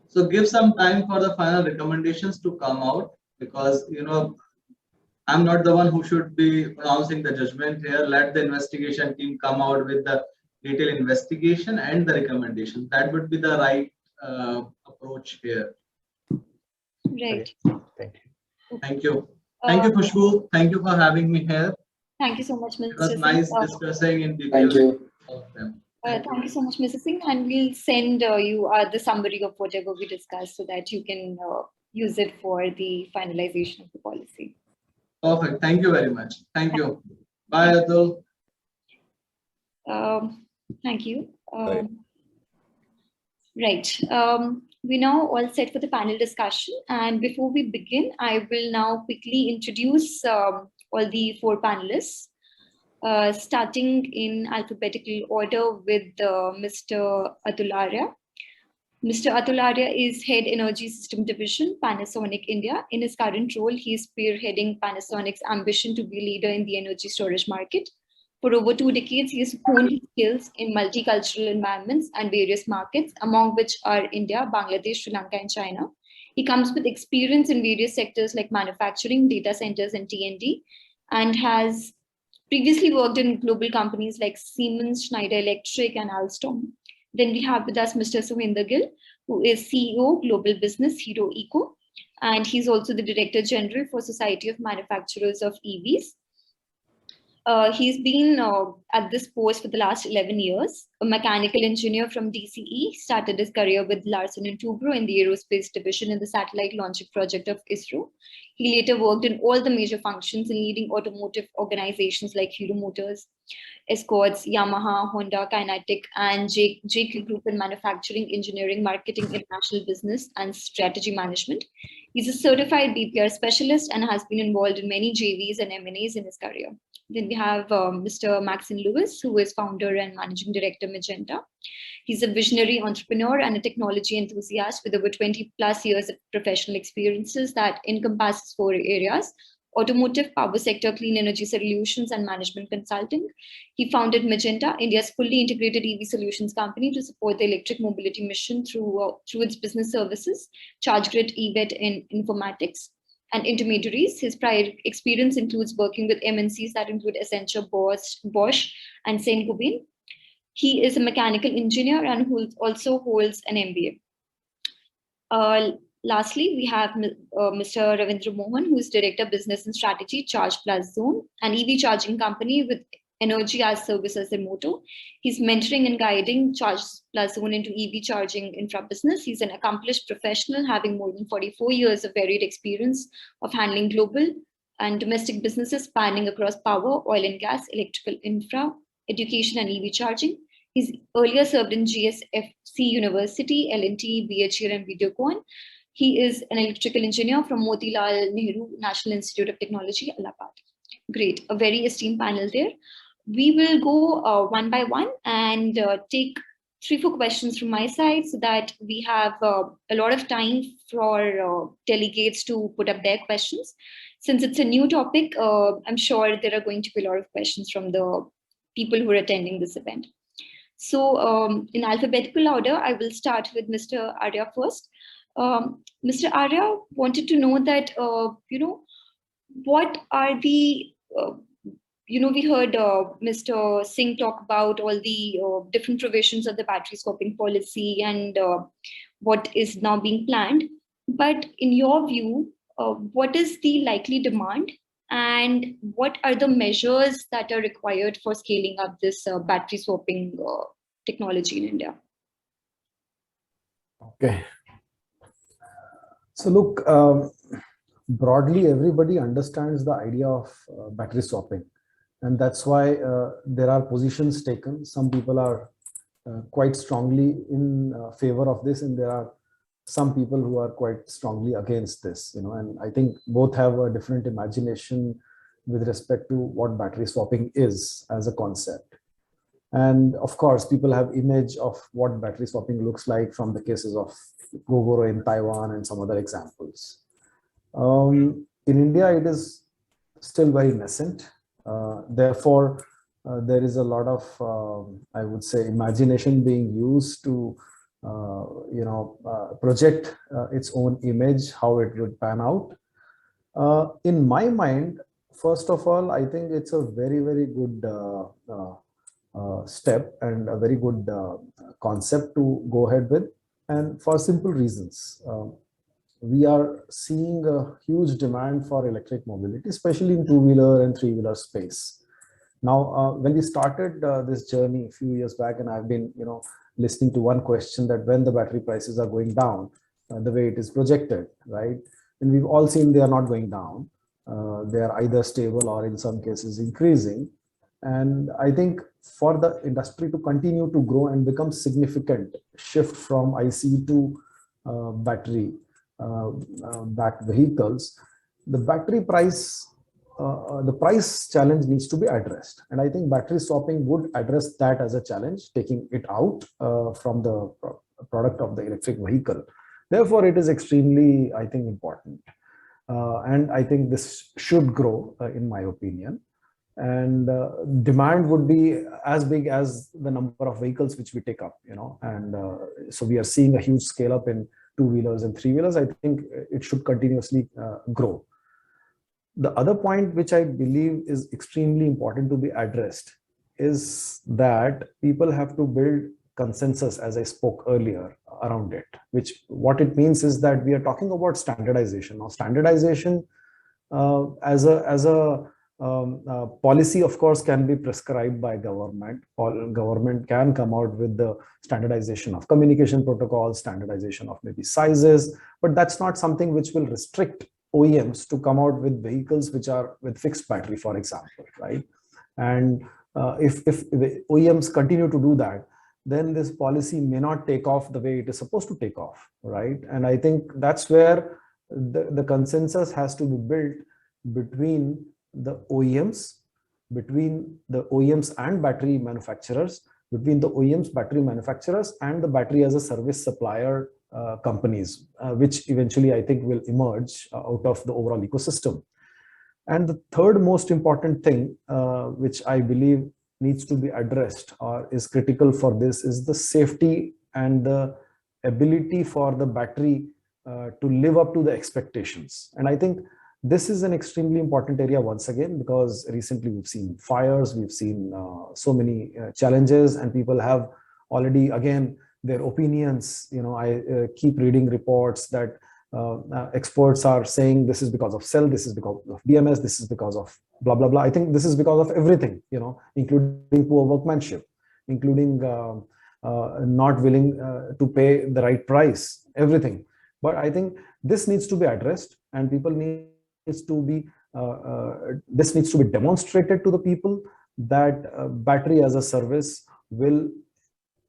So give some time for the final recommendations to come out, because I'm not the one who should be pronouncing the judgment here. Let the investigation team come out with the detailed investigation and the recommendation. That would be the right approach here. Right. Thank you. Thank you. Thank you, Khushbu. Thank you for having me here. Thank you so much, Mr. It was Singh. nice discussing in detail. Thank you. Thank you so much, Mr. Singh, and we'll send you the summary of whatever we discussed so that you can use it for the finalization of the policy. Perfect. Thank you very much. Thank you. Bye, Atul. Thank you. Right. Right. we're now all set for the panel discussion. And before we begin, I will now quickly introduce all the four panelists, starting in alphabetical order with Mr. Atul Arya. Mr. Atul Arya is Head Energy System Division, Panasonic India. In his current role, he is spearheading Panasonic's ambition to be a leader in the energy storage market. For over 2 decades, he has honed his skills in multicultural environments and various markets, among which are India, Bangladesh, Sri Lanka, and China. He comes with experience in various sectors like manufacturing, data centers, and T&D, and has previously worked in global companies like Siemens, Schneider Electric, and Alstom. Then we have with us Mr. Sohinder Gill, who is CEO, Global Business Hero Eco, and he's also the Director General for Society of Manufacturers of EVs. He's been at this post for the last 11 years, a mechanical engineer from DCE, started his career with Larsen & Toubro in the aerospace division in the satellite launching project of ISRO. He later worked in all the major functions in leading automotive organizations like Hero Motors, Escorts, Yamaha, Honda, Kinetic, and JQ Group in manufacturing, engineering, marketing, international business, and strategy management. He's a certified BPR specialist and has been involved in many JVs and M&As in his career. Then we have Mr. Maxson, who is founder and managing director, Magenta. He's a visionary entrepreneur and a technology enthusiast with over 20 plus years of professional experiences that encompasses 4 areas: automotive, power sector, clean energy solutions, and management consulting. He founded Magenta, India's fully integrated EV solutions company, to support the electric mobility mission through its business services, CHARGE+ZONE, EVET, and informatics and intermediaries. His prior experience includes working with MNCs that include Accenture, Bosch, and Saint-Gobain. He is a mechanical engineer and who also holds an MBA. Lastly, we have Mr. Ravindra Mohan, who is Director Business and Strategy, CHARGE+ZONE, an EV charging company with energy as service as their motto. He's mentoring and guiding CHARGE+ZONE into EV charging infra business. He's an accomplished professional, having more than 44 years of varied experience of handling global and domestic businesses spanning across power, oil and gas, electrical infra, education, and EV charging. He's earlier served in GSFC University, L&T, BHEL, and Videocon. He is an electrical engineer from Motilal Nehru National Institute of Technology, Allahabad. Great, a very esteemed panel there. We will go one by one and take 3-4 questions from my side so that we have a lot of time for delegates to put up their questions. Since it's a new topic, I'm sure there are going to be a lot of questions from the people who are attending this event. So in alphabetical order, I will start with Mr. Arya first. Mr. Arya wanted to know that, what are the, we heard Mr. Singh talk about all the different provisions of the battery swapping policy and what is now being planned. But in your view, what is the likely demand and what are the measures that are required for scaling up this battery swapping technology in India? Okay. So look, broadly, everybody understands the idea of battery swapping. And that's why there are positions taken. Some people are quite strongly in favor of this, and there are some people who are quite strongly against this, and I think both have a different imagination with respect to what battery swapping is as a concept. And of course, people have image of what battery swapping looks like from the cases of Gogoro in Taiwan and some other examples. In India, it is still very nascent. Therefore, there is a lot of, I would say, imagination being used to, project its own image, how it would pan out. In my mind, first of all, I think it's a very, very good step and a very good concept to go ahead with, and for simple reasons. We are seeing a huge demand for electric mobility, especially in 2-wheeler and 3-wheeler space. Now, when we started this journey a few years back, and I've been, listening to one question that when the battery prices are going down, the way it is projected, right? And we've all seen they are not going down. They are either stable or in some cases increasing. And I think for the industry to continue to grow and become significant, shift from IC to battery backed vehicles, the battery price, the price challenge needs to be addressed. And I think battery swapping would address that as a challenge, taking it out from the product of the electric vehicle. Therefore, it is extremely, I think, important. And I think this should grow, in my opinion. And demand would be as big as the number of vehicles which we take up, and so we are seeing a huge scale up in two-wheelers and three-wheelers. I think it should continuously grow. The other point which I believe is extremely important to be addressed is that people have to build consensus, as I spoke earlier, around it, which what it means is that we are talking about standardization. Now, standardization as a policy, of course, can be prescribed by government, or government can come out with the standardization of communication protocols, standardization of maybe sizes, but that's not something which will restrict OEMs to come out with vehicles which are with fixed battery, for example, right? And if the OEMs continue to do that, then this policy may not take off the way it is supposed to take off, right? And I think that's where the consensus has to be built between the OEMs, and battery manufacturers, between the OEMs, battery manufacturers, and the battery as a service supplier companies, which eventually I think will emerge out of the overall ecosystem. And the third most important thing, which I believe needs to be addressed or is critical for this, is the safety and the ability for the battery to live up to the expectations. And I think this is an extremely important area once again, because recently we've seen fires, we've seen so many challenges, and people have already, again, their opinions. I keep reading reports that experts are saying this is because of cell, this is because of BMS, this is because of blah, blah, blah. I think this is because of everything, including poor workmanship, including not willing to pay the right price, everything. But I think this needs to be addressed, and people need this needs to be demonstrated to the people that battery as a service will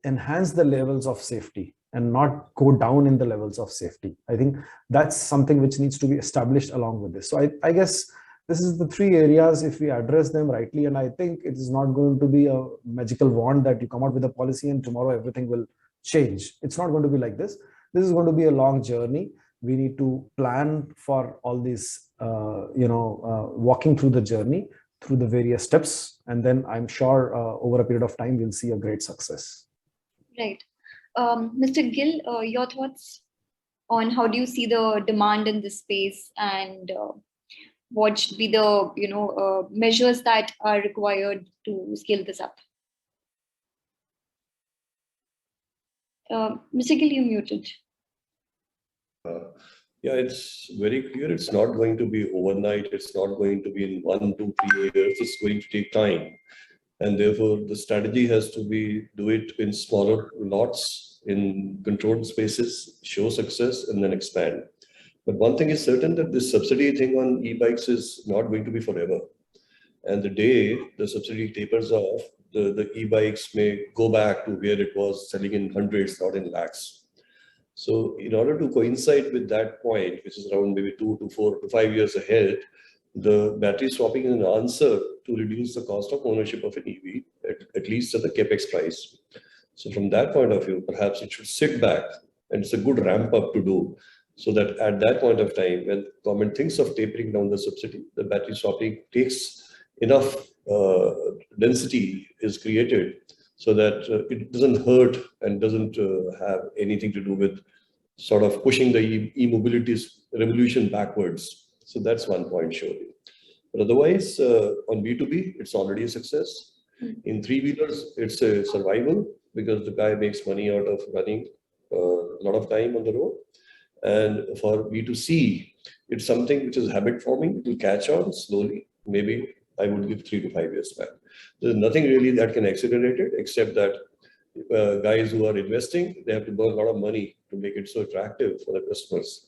enhance the levels of safety and not go down in the levels of safety. I think that's something which needs to be established along with this. So I guess this is the three areas, if we address them rightly, and I think it is not going to be a magical wand that you come out with a policy and tomorrow everything will change. It's not going to be like this. This is going to be a long journey. We need to plan for all these, walking through the journey, through the various steps, and then I'm sure over a period of time, we'll see a great success. Right. Mr. Gill, your thoughts on how do you see the demand in this space, and what should be the measures that are required to scale this up? Mr. Gill, you muted. Yeah, it's very clear. It's not going to be overnight. It's not going to be in 1, 2, 3 years. It's going to take time. And therefore, the strategy has to be do it in smaller lots, in controlled spaces, show success, and then expand. But one thing is certain, that this subsidy thing on e-bikes is not going to be forever. And the day the subsidy tapers off, the e-bikes may go back to where it was selling in hundreds, not in lakhs. So in order to coincide with that point, which is around maybe 2 to 4 to 5 years ahead, the battery swapping is an answer to reduce the cost of ownership of an EV, at least at the capex price. So from that point of view, perhaps it should sit back, and it's a good ramp up to do, so that at that point of time, when government thinks of tapering down the subsidy, the battery swapping takes enough density is created so that it doesn't hurt and doesn't have anything to do with sort of pushing the e-mobility's revolution backwards. So that's one point, surely. But otherwise, on B2B, it's already a success. In three-wheelers, it's a survival, because the guy makes money out of running a lot of time on the road. And for B2C, it's something which is habit forming. It will catch on slowly. Maybe I would give 3 to 5 years back. There's nothing really that can accelerate it, except that guys who are investing, they have to burn a lot of money to make it so attractive for the customers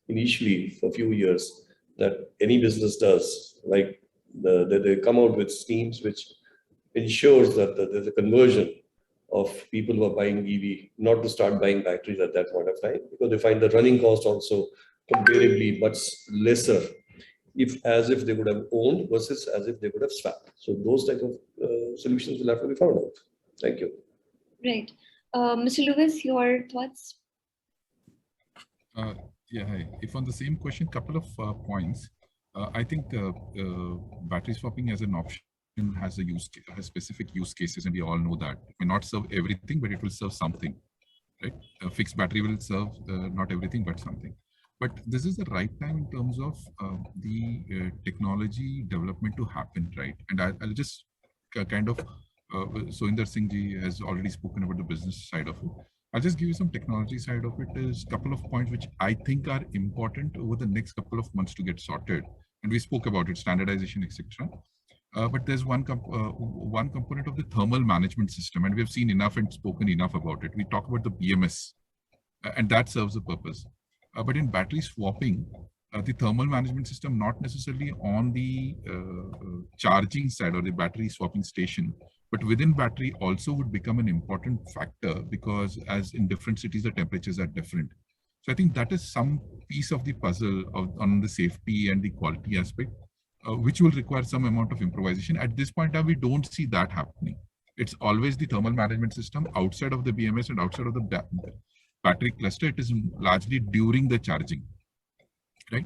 initially for a few years, that any business does. Like they come out with schemes which ensures that there's a conversion of people who are buying EV not to start buying batteries at that point of time, because they find the running cost also comparably much lesser as if they would have owned versus as if they would have swapped. So those type of solutions will have to be found out. Thank you. Right. Mr. Lewis, your thoughts? Yeah, hi. If on the same question, couple of points. I think battery swapping as an option has specific use cases, and we all know that. It may not serve everything, but it will serve something, right? A fixed battery will serve not everything, but something. But this is the right time in terms of the technology development to happen, right? And I'll just kind of, Sohinder Singh ji has already spoken about the business side of it. I'll just give you some technology side of it. Is a couple of points which I think are important over the next couple of months to get sorted. And we spoke about it, standardization, etc. But there's one component of the thermal management system, and we have seen enough and spoken enough about it. We talk about the BMS, and that serves a purpose. But in battery swapping, the thermal management system, not necessarily on the charging side or the battery swapping station, but within battery also would become an important factor, because as in different cities, the temperatures are different. So I think that is some piece of the puzzle on the safety and the quality aspect, which will require some amount of improvisation. At this point, we don't see that happening. It's always the thermal management system outside of the BMS and outside of the battery cluster. It is largely during the charging, right?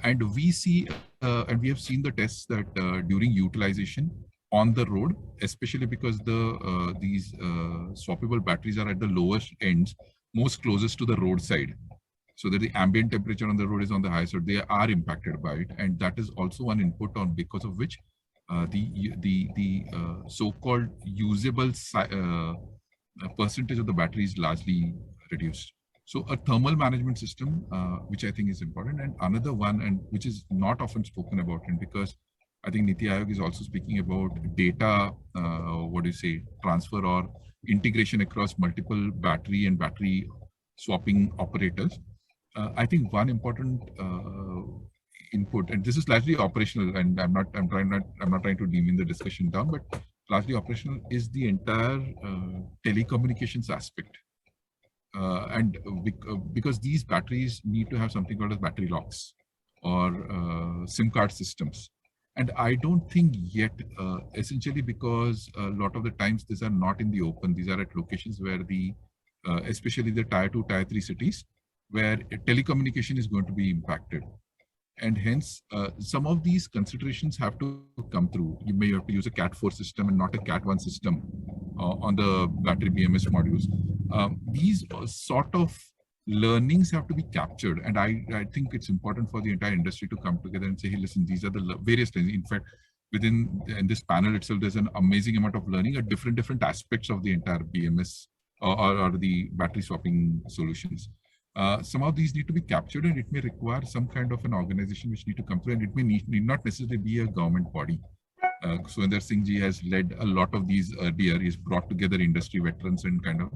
And we see, and we have seen the tests that during utilization on the road, especially because these swappable batteries are at the lowest ends, most closest to the roadside, so that the ambient temperature on the road is on the high side. They are impacted by it, and that is also one input on because of which the so-called usable percentage of the battery is largely reduced. So a thermal management system, which I think is important, and another one, and which is not often spoken about, and because I think NITI Aayog is also speaking about data, transfer or integration across multiple battery and battery swapping operators. I think one important input, and this is largely operational, and I'm not trying to demean the discussion down, but largely operational, is the entire telecommunications aspect. And because these batteries need to have something called as battery locks or SIM card systems. And I don't think yet, essentially because a lot of the times these are not in the open. These are at locations where especially the tier 2, tier 3 cities, where telecommunication is going to be impacted. And hence, some of these considerations have to come through. You may have to use a Cat4 system and not a Cat1 system on the battery BMS modules. These sort of learnings have to be captured. And I think it's important for the entire industry to come together and say, hey, listen, these are the various things. In fact, in this panel itself, there's an amazing amount of learning at different aspects of the entire BMS or the battery swapping solutions. Some of these need to be captured, and it may require some kind of an organization which need to come through, and it may need not necessarily be a government body. Sohinder Singh ji has led a lot of these earlier. He's brought together industry veterans and kind of.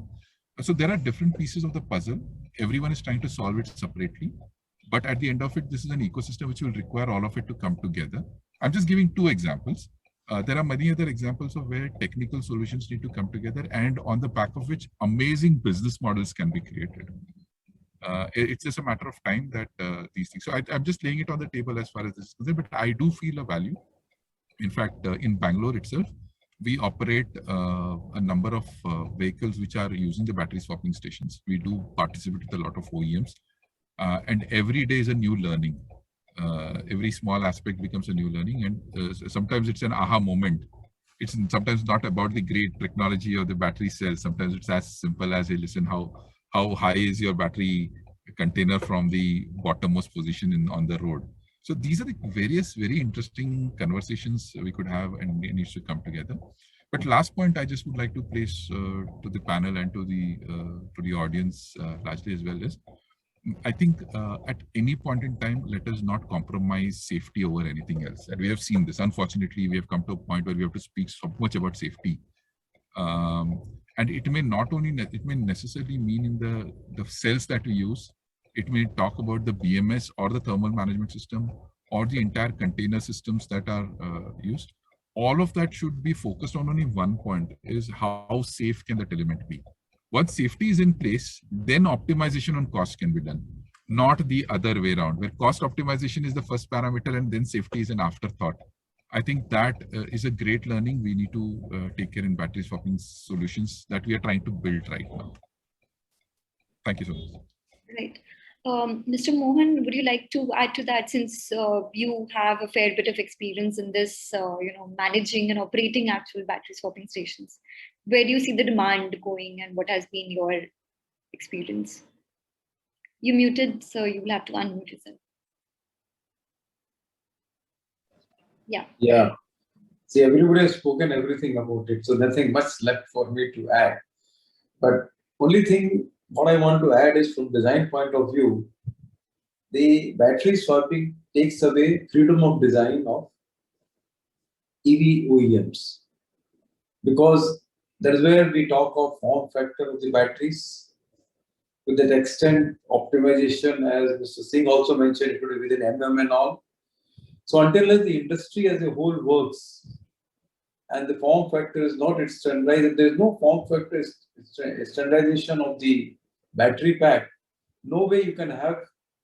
So there are different pieces of the puzzle. Everyone is trying to solve it separately. But at the end of it, this is an ecosystem which will require all of it to come together. I'm just giving 2 examples. There are many other examples of where technical solutions need to come together, and on the back of which amazing business models can be created. It's just a matter of time that these things. So I'm just laying it on the table as far as this is concerned, but I do feel a value. In fact, in Bangalore itself, we operate a number of vehicles which are using the battery swapping stations. We do participate with a lot of OEMs, and every day is a new learning. Every small aspect becomes a new learning, and sometimes it's an aha moment. It's sometimes not about the great technology or the battery cells. Sometimes it's as simple as, hey, listen, how high is your battery container from the bottommost position on the road? So these are the various very interesting conversations we could have, and it needs to come together. But last point I just would like to place to the panel and to the audience largely as well is, I think at any point in time, let us not compromise safety over anything else. And we have seen this. Unfortunately, we have come to a point where we have to speak so much about safety. And it may not only, it may necessarily mean in the cells that we use. It may talk about the BMS or the thermal management system or the entire container systems that are used, all of that should be focused on only one point, is how safe can that element be. Once safety is in place, then optimization on cost can be done, not the other way around, where cost optimization is the first parameter and then safety is an afterthought. I think that is a great learning we need to take care in battery swapping solutions that we are trying to build right now. Thank you so much. Right. Mr. Mohan, would you like to add to that, since you have a fair bit of experience in this, managing and operating actual battery swapping stations? Where do you see the demand going and what has been your experience? You muted, so you will have to unmute yourself. Yeah. Yeah. See, everybody has spoken everything about it, so nothing much left for me to add. But only thing what I want to add is, from design point of view, the battery swapping takes away freedom of design of EV OEMs, because that is where we talk of form factor of the batteries. To that extent, optimization, as Mr. Singh also mentioned, it could be within MM and all. So until the industry as a whole works and the form factor is not standardized, there is no form factor standardization of the battery pack, no way you can have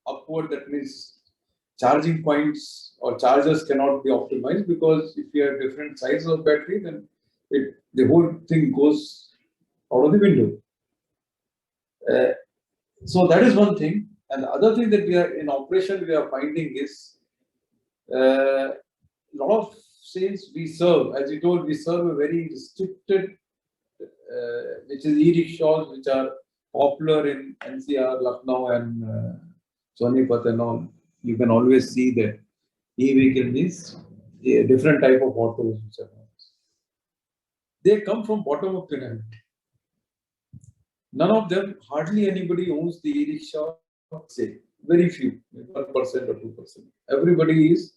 upward, that means charging points or chargers cannot be optimized, because if you have different sizes of battery, then the whole thing goes out of the window. So that is one thing. And the other thing that we are in operation, we are finding is a lot of sales we serve, as you told, we serve a very restricted, which is e-rickshaws, which are popular in NCR, Lucknow and Sonipat and all. You can always see that e-vehicle means a different type of autos. They come from bottom of pyramid. None of them, hardly anybody owns the e-rickshaw, say, very few, 1% or 2%. Everybody is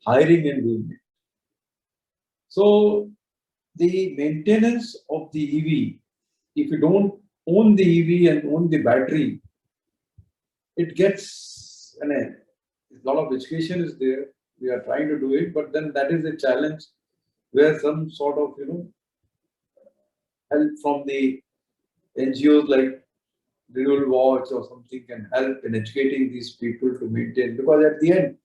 hiring and doing it. So the maintenance of the EV, if you don't own the EV and own the battery, it gets, a lot of education is there. We are trying to do it, but then that is a challenge where some sort of, help from the NGOs like Renewable Watch or something can help in educating these people to maintain. Because at the end,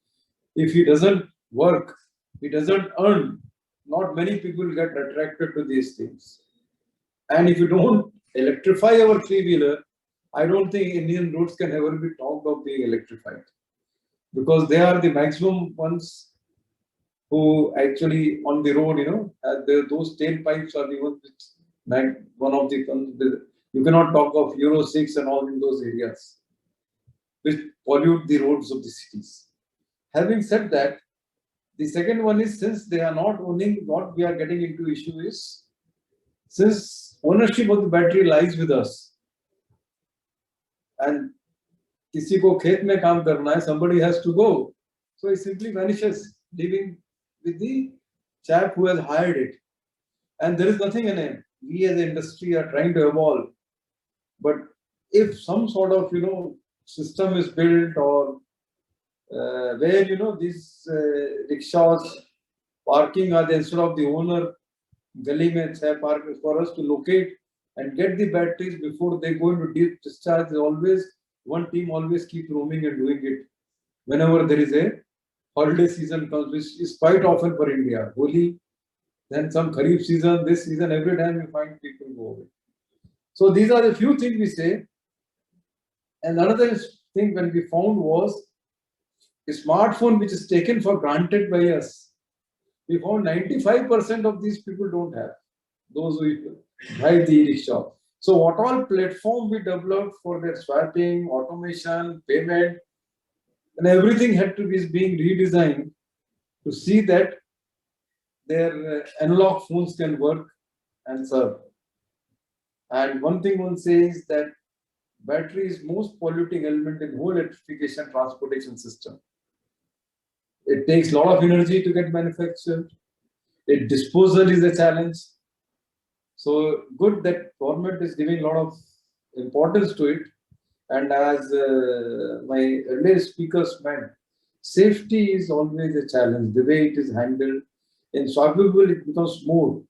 if he doesn't work, he doesn't earn, not many people get attracted to these things. And if you don't electrify our three-wheeler, I don't think Indian roads can ever be talked of being electrified. Because they are the maximum ones who actually on the road, those tailpipes are the ones which, one of the, you cannot talk of Euro 6 and all in those areas, which pollute the roads of the cities. Having said that, the second one is, since they are not owning, what we are getting into issue is, since ownership of the battery lies with us, and किसी को खेत में काम करना है, somebody has to go, so it simply vanishes, leaving with the chap who has hired it. And there is nothing in it. We as an industry are trying to evolve, but if some sort of system is built, or where these rickshaws parking are there, instead of the owner gali mein park, for us to locate and get the batteries before they go into discharge, always one team always keep roaming and doing it whenever there is a holiday season comes, which is quite often for India. Holi, then some Kharif season, this season, every time we find people go away. So these are the few things we say. And another thing when we found was a smartphone which is taken for granted by us. We found 95% of these people don't have, those who drive the e-rickshaw. So what all platform we developed for their swapping, automation, payment, and everything had to be being redesigned to see that their analog phones can work and serve. And one thing one says that battery is most polluting element in whole electrification transportation system. It takes a lot of energy to get manufactured. Its disposal is a challenge. So good that government is giving a lot of importance to it. And as my earlier speakers meant, safety is always a challenge, the way it is handled. In swappable, it becomes smooth.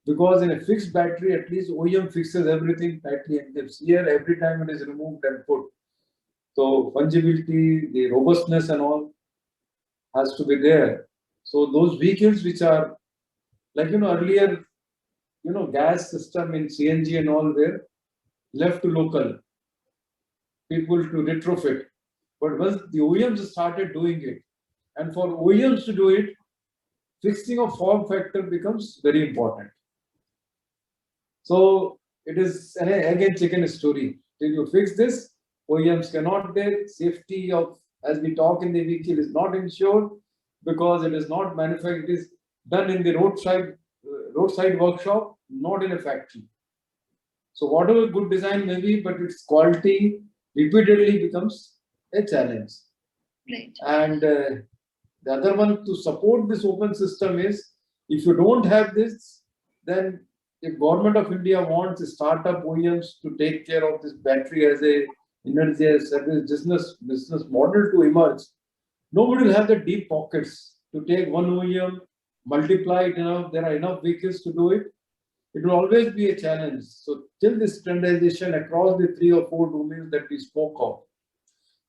Because in a fixed battery, at least OEM fixes everything tightly and clips. Here, every time it is removed and put. So fungibility, the robustness and all has to be there. So those vehicles which are like, earlier, gas system in CNG and all were left to local people to retrofit. But once the OEMs started doing it, and for OEMs to do it, fixing of form factor becomes very important. So it is again chicken story. Till you fix this, OEMs cannot get safety of, as we talk in the vehicle, is not ensured because it is not manufactured. It is done in the roadside workshop, not in a factory. So whatever good design may be, but its quality repeatedly becomes a challenge. Right. And the other one to support this open system is, if you don't have this, then if Government of India wants startup OEMs to take care of this battery as a energy as service business model to emerge, nobody will have the deep pockets to take one OEM, multiply it enough. There are enough vehicles to do it. It will always be a challenge. So till this standardization across the 3 or 4 domains that we spoke of,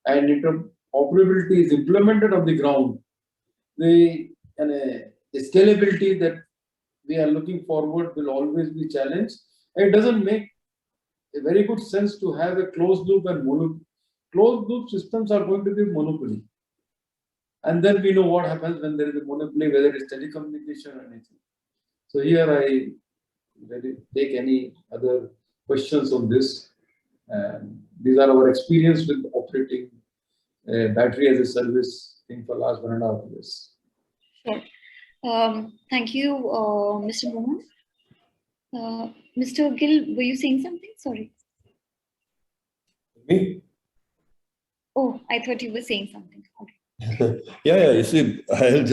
and interoperability is implemented on the ground, the scalability that we are looking forward will always be challenged. It doesn't make a very good sense to have a closed loop and monopoly. Closed loop systems are going to be monopoly. And then we know what happens when there is a monopoly, whether it's telecommunication or anything. So here I take any other questions on this. These are our experience with operating battery as a service thing for last 1.5 years. Sure. Thank you, Mr. Mohan. Mr. Gill, were you saying something? Sorry. Me? Oh, I thought you were saying something. Okay. Yeah. You see, I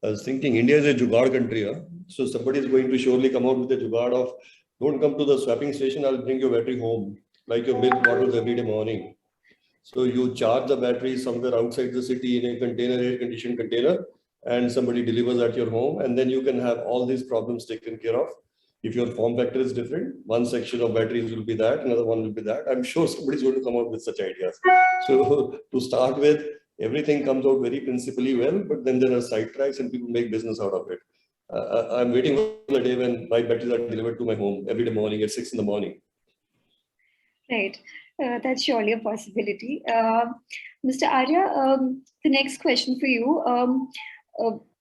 was thinking India is a jugaad country. Huh? So somebody is going to surely come out with a jugaad of, don't come to the swapping station, I'll bring your battery home, like your milk bottles every day morning. So you charge the battery somewhere outside the city in a container, air-conditioned container, and somebody delivers at your home, and then you can have all these problems taken care of. If your form factor is different, one section of batteries will be that, another one will be that. I'm sure somebody's going to come out with such ideas. So to start with, everything comes out very principally well, but then there are side tracks and people make business out of it. I'm waiting for the day when my batteries are delivered to my home every day morning at 6 in the morning. Right. That's surely a possibility. Mr. Arya, the next question for you.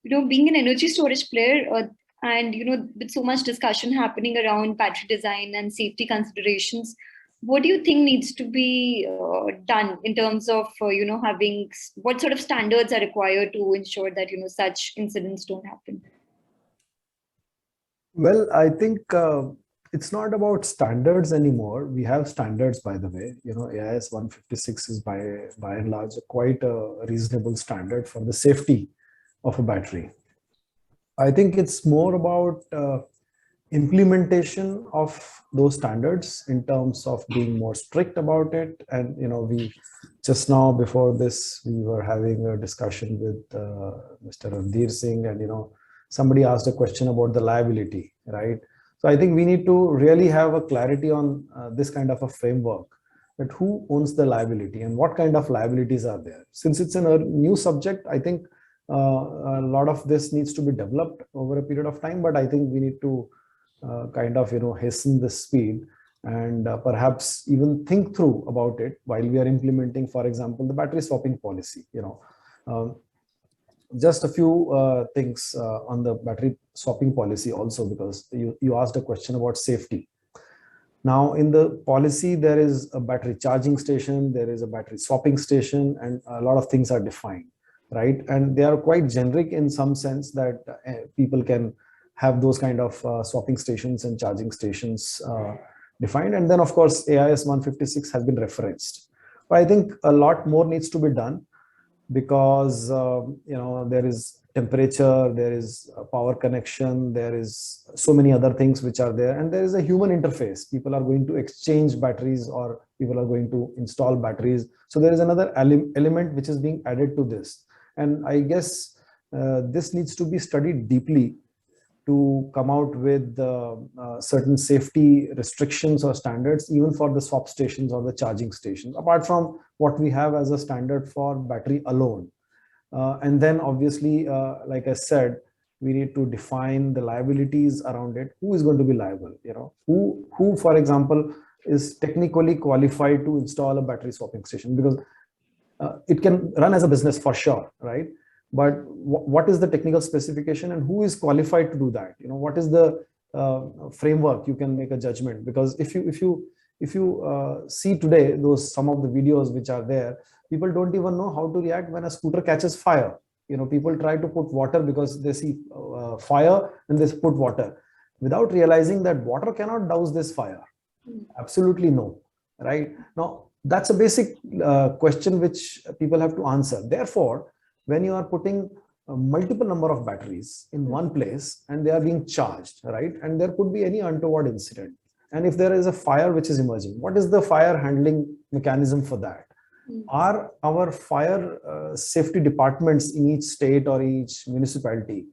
Being an energy storage player and, with so much discussion happening around battery design and safety considerations, what do you think needs to be done in terms of, having, what sort of standards are required to ensure that, such incidents don't happen? Well, I think it's not about standards anymore. We have standards, by the way. AIS 156 is by and large quite a reasonable standard for the safety of a battery. I think it's more about implementation of those standards in terms of being more strict about it. And, we just now before this, we were having a discussion with Mr. Randheer Singh, and, somebody asked a question about the liability, right? So I think we need to really have a clarity on this kind of a framework, that who owns the liability and what kind of liabilities are there. Since it's a new subject, I think a lot of this needs to be developed over a period of time, but I think we need to hasten the speed and perhaps even think through about it while we are implementing, for example, the battery swapping policy. Just a few things on the battery swapping policy also, because you asked a question about safety. Now, in the policy, there is a battery charging station, there is a battery swapping station, and a lot of things are defined, right? And they are quite generic in some sense that people can have those kind of swapping stations and charging stations defined. And then, of course, AIS 156 has been referenced. But I think a lot more needs to be done, because there is temperature, there is a power connection, there is so many other things which are there, and there is a human interface. People are going to exchange batteries, or people are going to install batteries. So there is another element which is being added to this. And I guess this needs to be studied deeply to come out with certain safety restrictions or standards, even for the swap stations or the charging stations, apart from what we have as a standard for battery alone. And then obviously, like I said, we need to define the liabilities around it. Who is going to be liable? You know, who, for example, is technically qualified to install a battery swapping station? Because it can run as a business for sure, right? But what is the technical specification and who is qualified to do that? You know, what is the framework? You can make a judgment, because if you see today some of the videos which are there, people don't even know how to react when a scooter catches fire. You know, people try to put water because they see fire and they put water without realizing that water cannot douse this fire. Absolutely no, right? Now, that's a basic question which people have to answer. Therefore, when you are putting a multiple number of batteries in one place and they are being charged, right? And there could be any untoward incident. And if there is a fire which is emerging, what is the fire handling mechanism for that? Are our fire safety departments in each state or each municipality,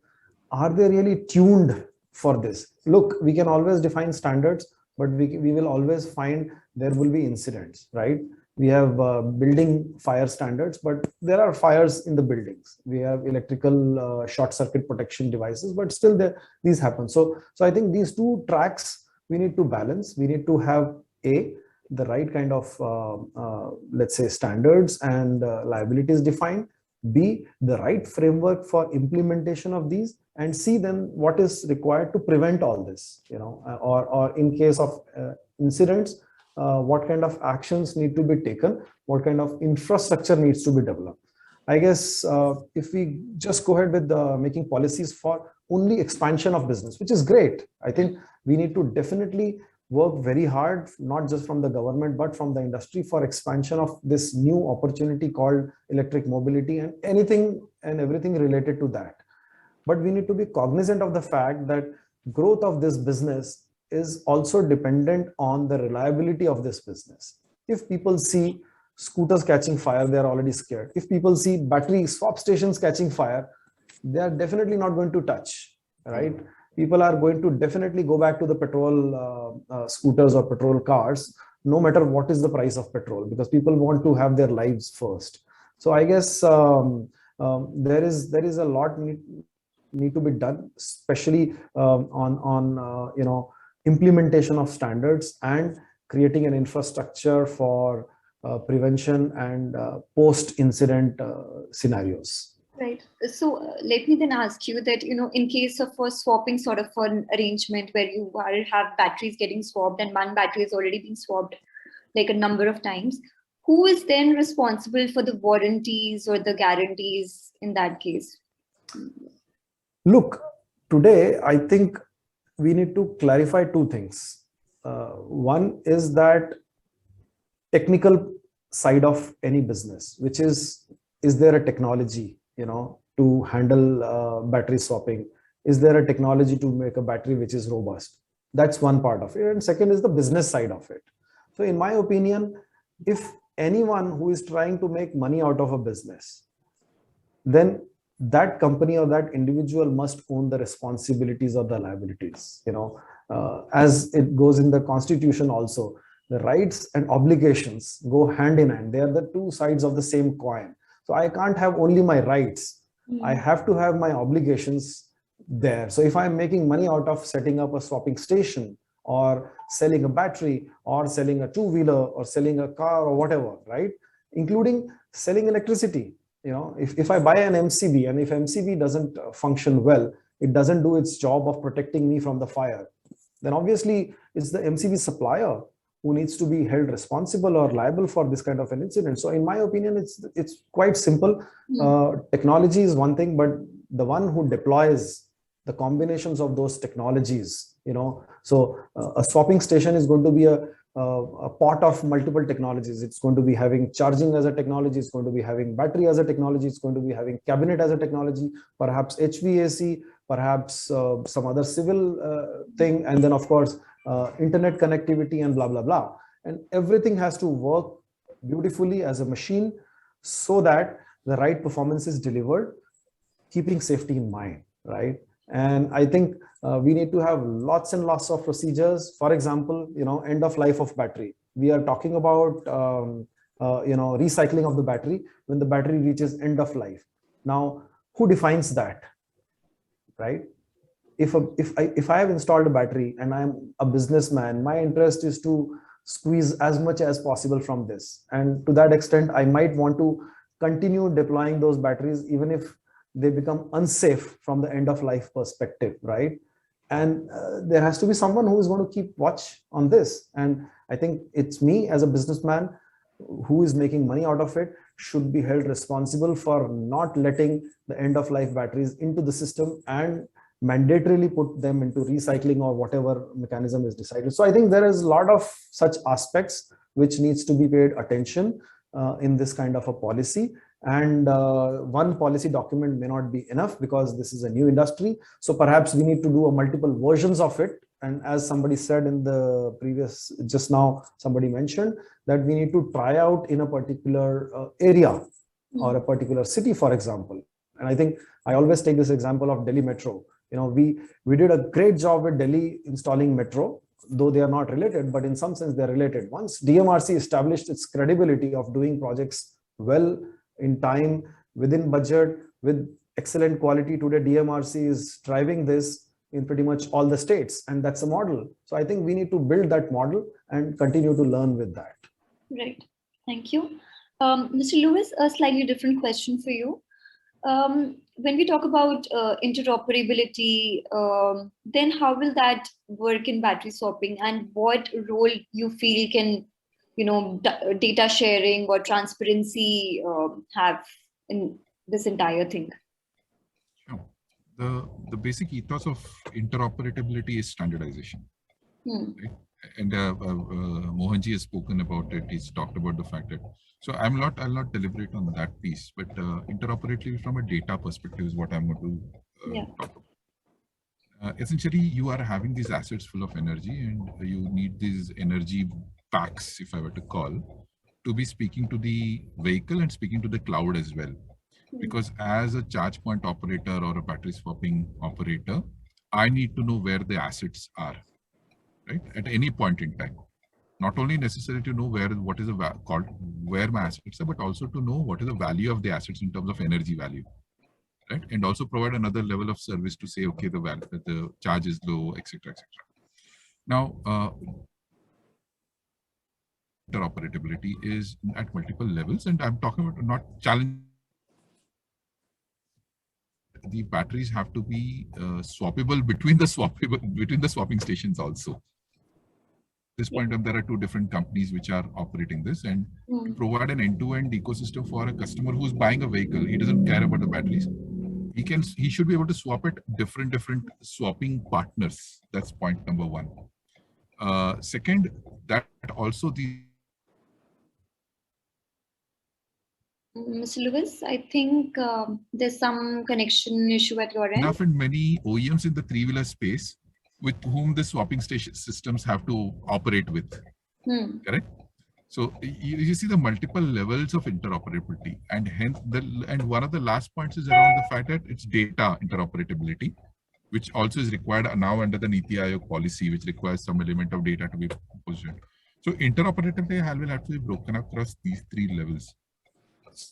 are they really tuned for this? Look, we can always define standards, but we will always find there will be incidents, right? We have building fire standards, but there are fires in the buildings. We have electrical short circuit protection devices, but still these happen. So I think these two tracks we need to balance. We need to have the right kind of, let's say, standards and liabilities defined. B, the right framework for implementation of these, and C, then what is required to prevent all this, you know, or in case of incidents, what kind of actions need to be taken, what kind of infrastructure needs to be developed. I guess if we just go ahead with making policies for only expansion of business, which is great, I think we need to definitely work very hard, not just from the government, but from the industry, for expansion of this new opportunity called electric mobility and anything and everything related to that. But we need to be cognizant of the fact that growth of this business is also dependent on the reliability of this business. If people see scooters catching fire, they are already scared. If people see battery swap stations catching fire, they are definitely not going to touch, right? People are going to definitely go back to the petrol scooters or petrol cars, no matter what is the price of petrol, because people want to have their lives first. So I guess there is a lot need to be done, especially on you know, implementation of standards and creating an infrastructure for prevention and post-incident scenarios. Right. So let me then ask you that, you know, in case of a swapping sort of an arrangement where you have batteries getting swapped and one battery has already been swapped like a number of times, who is then responsible for the warranties or the guarantees in that case? Look, today, I think we need to clarify two things. One is that technical side of any business, which is there a technology, you know, to handle battery swapping? Is there a technology to make a battery which is robust? That's one part of it. And second is the business side of it. So in my opinion, if anyone who is trying to make money out of a business, then that company or that individual must own the responsibilities or the liabilities, you know, as it goes in the constitution also. The rights and obligations go hand in hand. They are the two sides of the same coin. So I can't have only my rights. I have to have my obligations there. So if I'm making money out of setting up a swapping station or selling a battery or selling a two-wheeler or selling a car or whatever, right? Including selling electricity. You know, if I buy an MCB and if MCB doesn't function well, it doesn't do its job of protecting me from the fire, then obviously it's the MCB supplier who needs to be held responsible or liable for this kind of an incident. So in my opinion, it's quite simple. Technology is one thing, but the one who deploys the combinations of those technologies, you know, so a swapping station is going to be a pot of multiple technologies. It's going to be having charging as a technology. It's going to be having battery as a technology. It's going to be having cabinet as a technology, perhaps HVAC, perhaps some other civil thing. And then of course, internet connectivity and blah, blah, blah. And everything has to work beautifully as a machine so that the right performance is delivered keeping safety in mind, right? And I think we need to have lots and lots of procedures. For example, end of life of battery. We are talking about recycling of the battery when the battery reaches end of life. Now, who defines that, right? If I have installed a battery and I'm a businessman, my interest is to squeeze as much as possible from this. And to that extent, I might want to continue deploying those batteries, even if they become unsafe from the end of life perspective, right? And there has to be someone who is going to keep watch on this. And I think it's me as a businessman who is making money out of it should be held responsible for not letting the end of life batteries into the system and mandatorily put them into recycling or whatever mechanism is decided. So I think there is a lot of such aspects which needs to be paid attention in this kind of a policy. And one policy document may not be enough because this is a new industry. So perhaps we need to do a multiple versions of it. And as somebody said in the previous, just now, somebody mentioned that we need to try out in a particular area or a particular city, for example. And I think I always take this example of Delhi Metro. We did a great job with Delhi installing metro, though they are not related, but in some sense they're related. Once DMRC established its credibility of doing projects well in time, within budget, with excellent quality, today DMRC is driving this in pretty much all the states, and that's a model. So I think we need to build that model and continue to learn with that. Right, thank you. Mr. Lewis, a slightly different question for you. When we talk about interoperability, then how will that work in battery swapping, and what role you feel can, data sharing or transparency have in this entire thing? Sure. The basic ethos of interoperability is standardization. Right? And Mohanji has spoken about it. He's talked about the fact that, so I'll not deliberate on that piece, but interoperability from a data perspective is what I'm going to talk about. Essentially, you are having these assets full of energy, and you need these energy packs, if I were to call, to be speaking to the vehicle and speaking to the cloud as well. Because as a charge point operator or a battery swapping operator, I need to know where the assets are, right? At any point in time. Not only necessary to know where my assets are, but also to know what is the value of the assets in terms of energy value, right? And also provide another level of service to say, okay, the charge is low, etc., etc. Now, interoperability is at multiple levels, and I'm talking about not challenge. The batteries have to be swappable between the swapping stations also. At this point, there are two different companies which are operating this, and to provide an end-to-end ecosystem for a customer who's buying a vehicle. He doesn't care about the batteries. He should be able to swap it different swapping partners. That's point number one. Second, that also the Mr. Lewis, I think there's some connection issue at your end. Enough and many OEMs in the three-wheeler space with whom the swapping station systems have to operate with. Correct? So you see the multiple levels of interoperability, and hence one of the last points is around the fact that it's data interoperability, which also is required now under the NITI Aayog policy, which requires some element of data to be positioned. So interoperability will have to be broken across these three levels.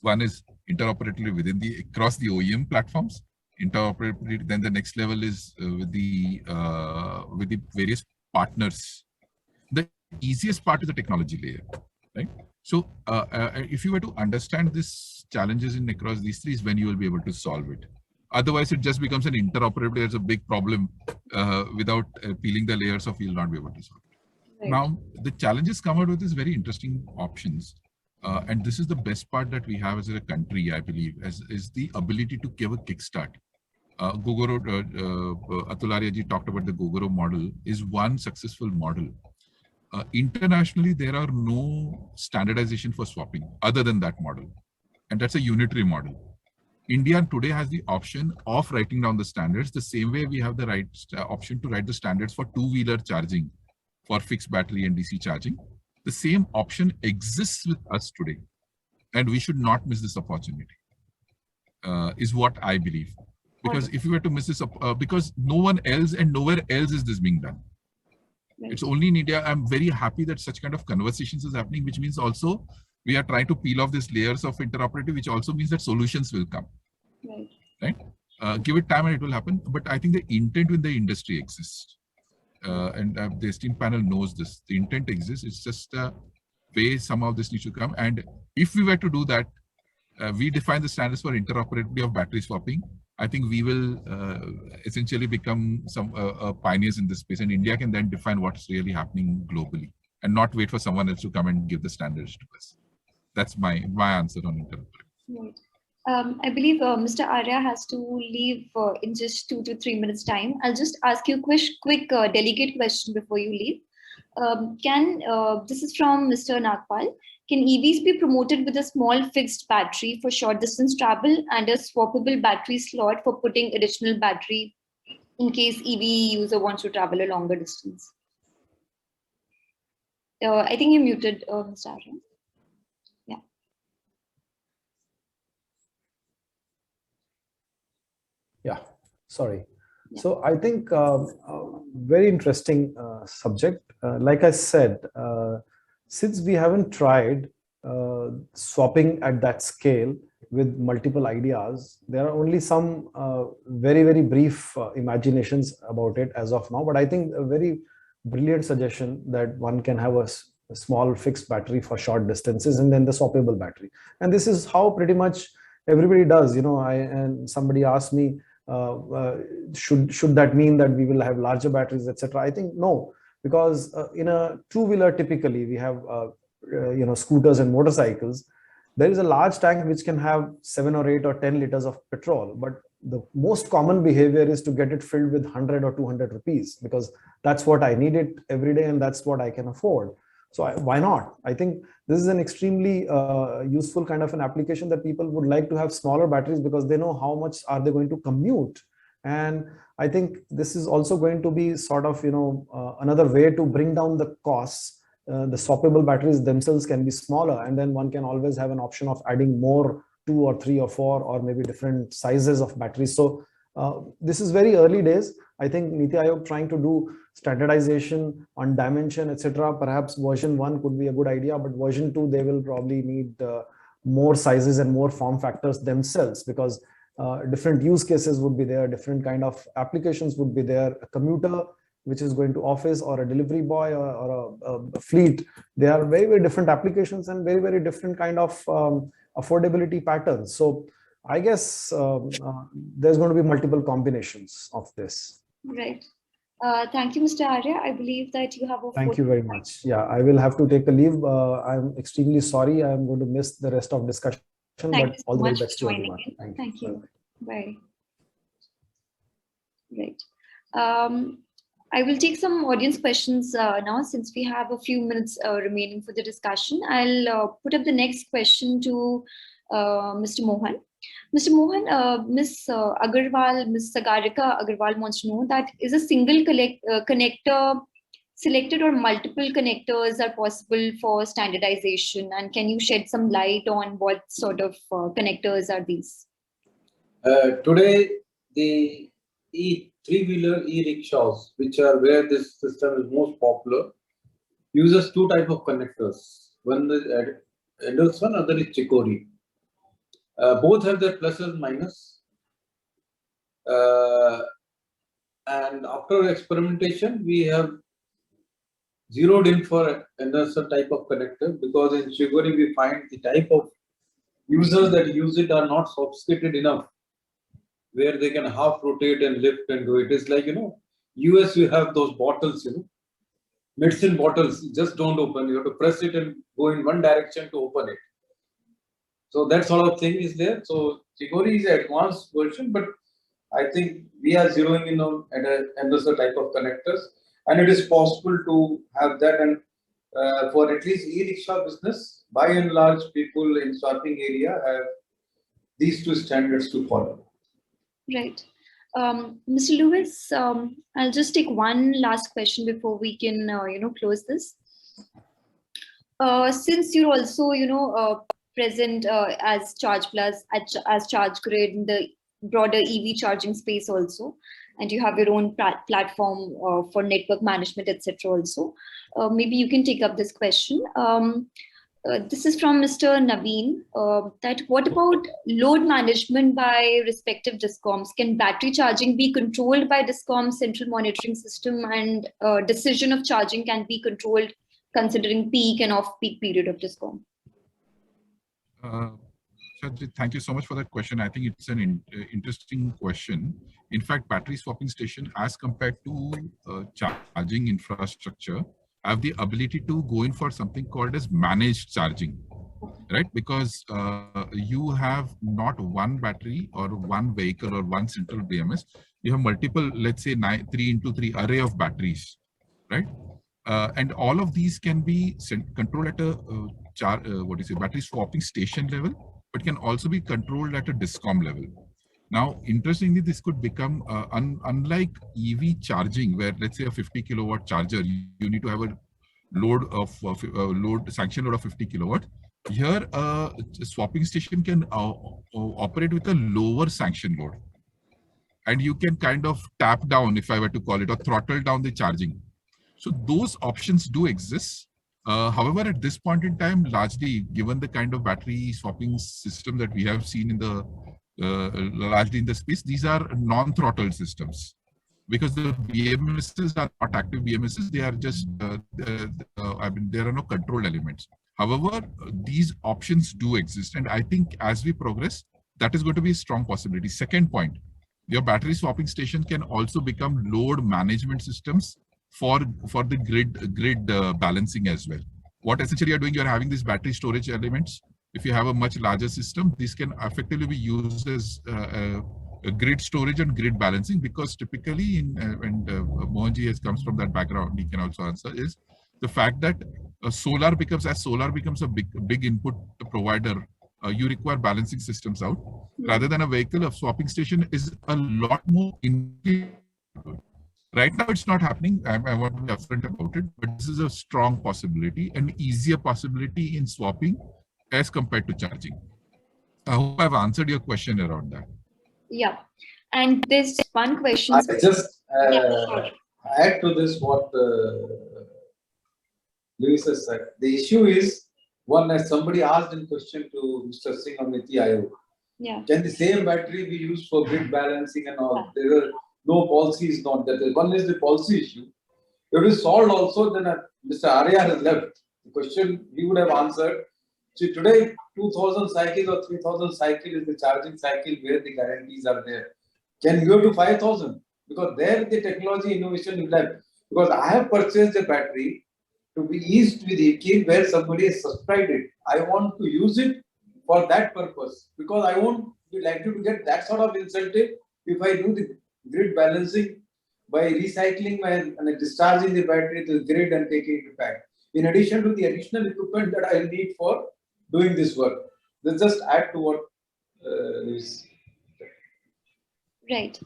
One is interoperability across the OEM platforms. Interoperability, then the next level is with the various partners. The easiest part is the technology layer, right? So if you were to understand these challenges across these three, is when you will be able to solve it. Otherwise, it just becomes an interoperability as a big problem without peeling the layers of, you'll not be able to solve it. Right. Now, the challenges come out with these very interesting options. And this is the best part that we have as a country, I believe, is the ability to give a kickstart. Gogoro, Atul Arya ji talked about the Gogoro model is one successful model. Internationally, there are no standardization for swapping other than that model. And that's a unitary model. India today has the option of writing down the standards the same way we have the option to write the standards for two-wheeler charging, for fixed battery and DC charging. The same option exists with us today, and we should not miss this opportunity. is what I believe. Because if you were to miss this up, because no one else and nowhere else is this being done. Right. It's only in India. I'm very happy that such kind of conversations is happening, which means also we are trying to peel off these layers of interoperability, which also means that solutions will come. Right? Give it time and it will happen. But I think the intent with the industry exists. And the esteemed panel knows this. The intent exists. It's just a way somehow this needs to come. And if we were to do that, we define the standards for interoperability of battery swapping. I think we will essentially become some pioneers in this space, and India can then define what's really happening globally and not wait for someone else to come and give the standards to us. That's my answer on interoperability. Right. I believe Mr. Arya has to leave in just 2 to 3 minutes time. I'll just ask you a quick delegate question before you leave. This is from Mr. Nagpal. Can EVs be promoted with a small fixed battery for short distance travel and a swappable battery slot for putting additional battery in case EV user wants to travel a longer distance? I think you muted, Mr. Arya. Yeah. Yeah, sorry. Yeah. So I think very interesting subject. Like I said, since we haven't tried swapping at that scale with multiple ideas, there are only some very, very brief imaginations about it as of now. But I think a very brilliant suggestion that one can have a small fixed battery for short distances and then the swappable battery. And this is how pretty much everybody does. You know, and somebody asked me, should that mean that we will have larger batteries, etc.? I think no. Because in a two-wheeler, typically we have scooters and motorcycles. There is a large tank which can have 7 or 8 or 10 liters of petrol, but the most common behavior is to get it filled with 100 or 200 rupees because that's what I need it every day and that's what I can afford. So why not? I think this is an extremely useful kind of an application that people would like to have smaller batteries because they know how much are they going to commute. And I think this is also going to be sort of, another way to bring down the costs. The swappable batteries themselves can be smaller, and then one can always have an option of adding more 2 or 3 or 4 or maybe different sizes of batteries. So this is very early days. I think NITI Aayog trying to do standardization on dimension, etc. Perhaps version 1 could be a good idea, but version 2, they will probably need more sizes and more form factors themselves because different use cases would be there, different kind of applications would be there. A commuter which is going to office or a delivery boy or a fleet, they are very, very different applications and very, very different kind of affordability patterns. So I guess there's going to be multiple combinations of this. Right. Thank you, Mr. Arya. I believe that you have a... Thank you very much. Yeah, I will have to take a leave. I'm extremely sorry. I'm going to miss the rest of discussion. Thank you so much for joining in. Thank you. Bye. Right. I will take some audience questions now since we have a few minutes remaining for the discussion. I'll put up the next question to Mr. Mohan. Mr. Mohan, Ms. Agarwal, Ms. Sagarika Agarwal wants to know that is a single connector selected or multiple connectors are possible for standardization, and can you shed some light on what sort of connectors are these? Today, the three-wheeler e-rickshaws, which are where this system is most popular, uses 2 types of connectors. One is Anderson, other is Chicory. Both have their pluses and minus. And after experimentation, we have zeroed in for Anderson type of connector because in Chicory we find the type of users that use it are not sophisticated enough, where they can half rotate and lift and do it. It's like, US, you have those bottles, medicine bottles, just don't open. You have to press it and go in one direction to open it. So that sort of thing is there. So Chicory is an advanced version, but I think we are zeroing in on Anderson type of connectors, and it is possible to have that. And for at least e-rickshaw business, by and large, people in swapping area have these 2 standards to follow. Right. Mr. Lewis, I'll just take one last question before we can, close this. Since you're also, present as Charge Plus, as Charge Grid in the broader EV charging space also, and you have your own platform for network management, etc. also. Maybe you can take up this question. This is from Mr. Naveen, that what about load management by respective discoms? Can battery charging be controlled by discom's central monitoring system, and decision of charging can be controlled considering peak and off-peak period of discom? Thank you so much for that question. I think it's an interesting question. In fact, battery swapping station as compared to charging infrastructure have the ability to go in for something called as managed charging, right? Because you have not one battery or one vehicle or one central BMS. You have multiple, let's say 3x3 array of batteries, right? And all of these can be controlled at a battery swapping station level, but can also be controlled at a discom level. Now, interestingly, this could become unlike EV charging, where let's say a 50 kilowatt charger, you need to have a load of sanction load of 50 kilowatt. Here, a swapping station can operate with a lower sanction load, and you can kind of tap down, if I were to call it, or throttle down the charging. So those options do exist. However, at this point in time, largely given the kind of battery swapping system that we have seen in the largely in the space, these are non-throttled systems, because the BMSs are not active BMSs. They are just, I mean, there are no control elements. However, these options do exist. And I think as we progress, that is going to be a strong possibility. Second point, your battery swapping station can also become load management systems for the grid balancing as well. What essentially you're doing, you're having these battery storage elements. If you have a much larger system, this can effectively be used as a grid storage and grid balancing, because typically when Mohanji comes from that background, he can also answer, is the fact that solar becomes a big input provider, you require balancing systems out. Rather than a vehicle, a swapping station is a lot more right now. It's not happening. I want to be upfront about it, but this is a strong possibility, an easier possibility in swapping as compared to charging. I hope I've answered your question around that. Yeah, and there's one question. I just add to this what Lewis has said. The issue is, one, as somebody asked in question to Mr. Singh on NITI Aayog, can the same battery be used for grid balancing and all? There are no policy is not that. One is the policy issue. If it is solved also, then Mr. Arya has left. The question he would have answered. See, today 2000 cycles or 3000 cycle is the charging cycle where the guarantees are there. Can you go to 5000? Because there the technology innovation is left. Because I have purchased a battery to be used with EK where somebody has subscribed it. I want to use it for that purpose, because I won't be likely to get that sort of incentive if I do the grid balancing by recycling and discharging the battery to the grid and taking it back. In addition to the additional equipment that I need for doing this work. Let's just add to what is right.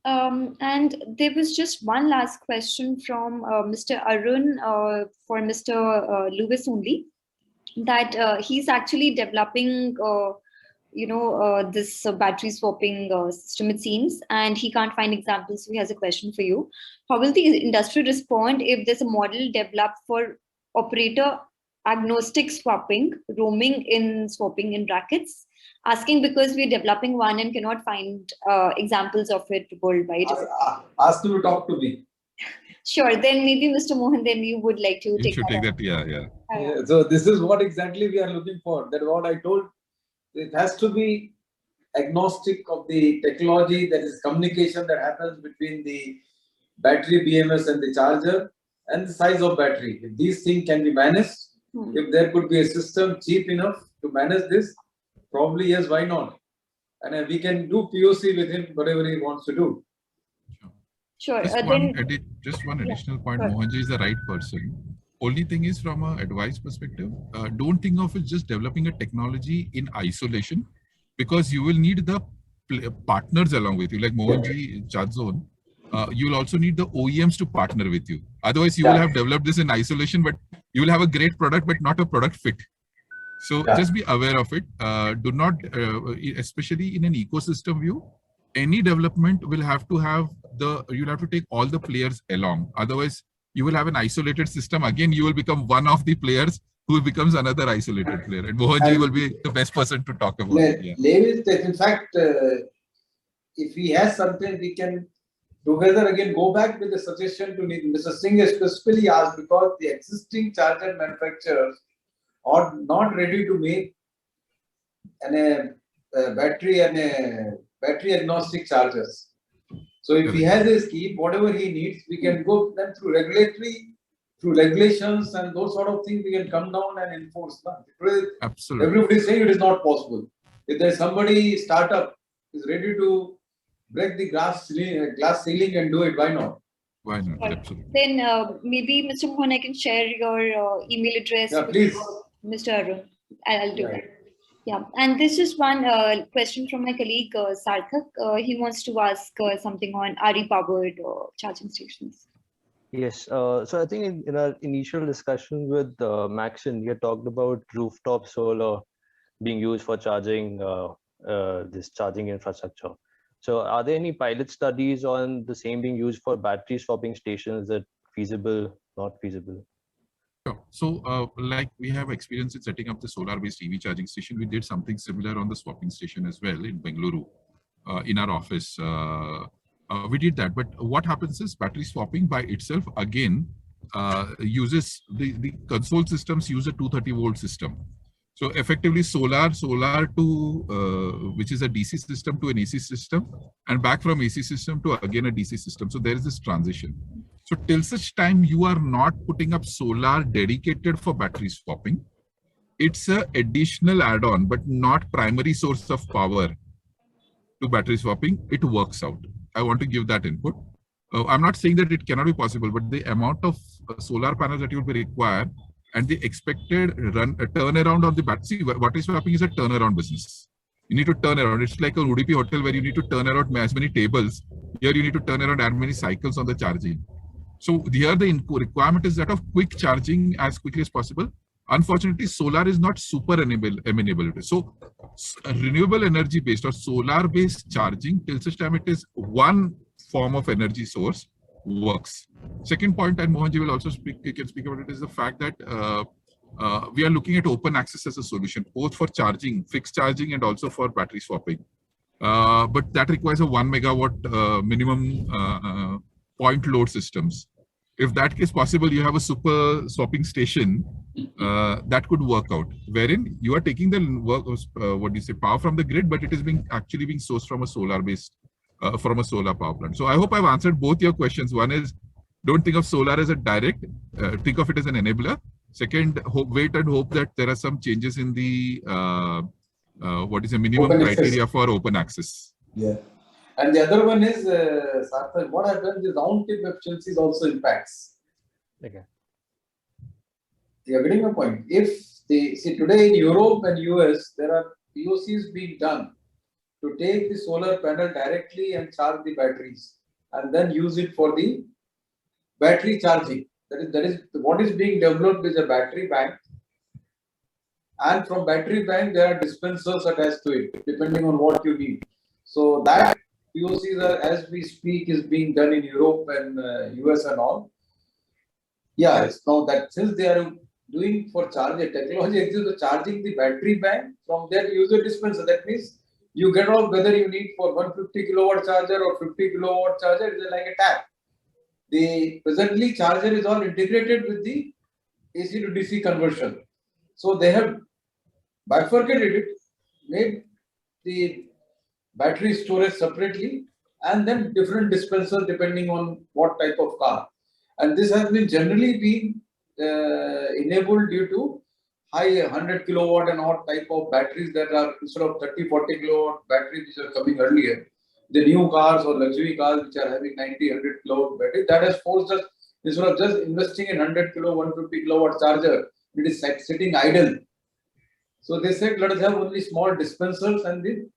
And there was just one last question from Mr. Arun for Mr. Lewis only, that he's actually developing this battery swapping system, it seems, and he can't find examples, so he has a question for you. How will the industry respond if there's a model developed for operator agnostic swapping, roaming in swapping in brackets? Asking because we're developing one and cannot find examples of it worldwide. Ask him to talk to me. Sure, then maybe Mr. Mohan, then you would like to take that. Yeah. So this is what exactly we are looking for. That what I told. It has to be agnostic of the technology, that is communication that happens between the battery BMS and the charger and the size of battery. If these things can be managed, if there could be a system cheap enough to manage this, probably yes, why not? And we can do POC with him, whatever he wants to do. Sure. Just one additional point. Mohanji is the right person. Only thing is, from an advice perspective, don't think of it just developing a technology in isolation, because you will need the partners along with you, like Mohanji, CHARGE+ZONE. You will also need the OEMs to partner with you. Otherwise, you will have developed this in isolation, but you will have a great product, but not a product fit. So just be aware of it. Do not, especially in an ecosystem view, any development will have to have you'll have to take all the players along. Otherwise, you will have an isolated system. Again, you will become one of the players who becomes another isolated player. And Mohanji will be the best person to talk about it. Yeah. In fact, if he has something, we can together again go back with the suggestion to Mr. Singh has specifically asked, because the existing charger manufacturers are not ready to make a battery agnostic chargers. So if he has a scheme, whatever he needs, we can go then through regulations and those sort of things, we can come down and enforce that. Absolutely. Everybody is saying it is not possible. If there's somebody startup is ready to break the glass ceiling and do it, why not? Why not? Absolutely. Then maybe Mr. Mohan, I can share your email address please. with Mr. Arun. I'll do that. Yeah, and this is one question from my colleague Sarthak. He wants to ask something on RE-powered charging stations. Yes, so I think in our initial discussion with Maxson, we had talked about rooftop solar being used for charging this charging infrastructure. So are there any pilot studies on the same being used for battery swapping stations? That feasible, not feasible? Sure. So like we have experience in setting up the solar-based EV charging station. We did something similar on the swapping station as well in Bengaluru in our office. We did that. But what happens is battery swapping by itself, again, uses the console systems use a 230 volt system. So effectively solar to, which is a DC system to an AC system, and back from AC system to again a DC system. So there is this transition. So till such time you are not putting up solar dedicated for battery swapping, it's an additional add-on, but not primary source of power to battery swapping. It works out. I want to give that input. I'm not saying that it cannot be possible, but the amount of solar panels that you will be required and the expected turnaround on the battery. Battery swapping is a turnaround business. You need to turn around. It's like a Udupi hotel where you need to turn around as many tables. Here you need to turn around as many cycles on the charging. So here the requirement is that of quick charging as quickly as possible. Unfortunately, solar is not super amenable. So renewable energy based or solar based charging, till such time it is one form of energy source, works. Second point, and Mohanji will also speak about it, is the fact that we are looking at open access as a solution, both for charging, fixed charging, and also for battery swapping. But that requires a 1 megawatt minimum point load systems. If that is possible, you have a super swapping station that could work out, wherein you are taking the power from the grid, but it is actually being sourced from a solar based from a solar power plant. So I hope I've answered both your questions. One is, don't think of solar as a direct, think of it as an enabler. Second, wait and hope that there are some changes in the minimum Open criteria access for open access. Yeah. And the other one is, Sarthak, what happens is round-trip efficiencies also impacts. Okay. You're getting a point. If today in Europe and US, there are POCs being done to take the solar panel directly and charge the batteries and then use it for the battery charging. That is what is being developed is a battery bank. And from battery bank, there are dispensers attached to it, depending on what you need. So that POCs are, as we speak, is being done in Europe and US and all. Yeah, it's now that since they are doing for charging, technology exists for charging the battery bank, from there use a dispenser. That means you get off whether you need for 150 kilowatt charger or 50 kilowatt charger, it's like a tap. The presently charger is all integrated with the AC to DC conversion. So they have bifurcated it, made the battery storage separately, and then different dispensers depending on what type of car. And this has been generally been enabled due to high 100 kilowatt and odd type of batteries that are instead of 30-40 kilowatt batteries which are coming earlier. The new cars or luxury cars which are having 90-100 kilowatt batteries, that has forced us, instead of just investing in 100 kilowatt, 150 kilowatt charger, it is sitting idle. So they said, let us have only small dispensers and the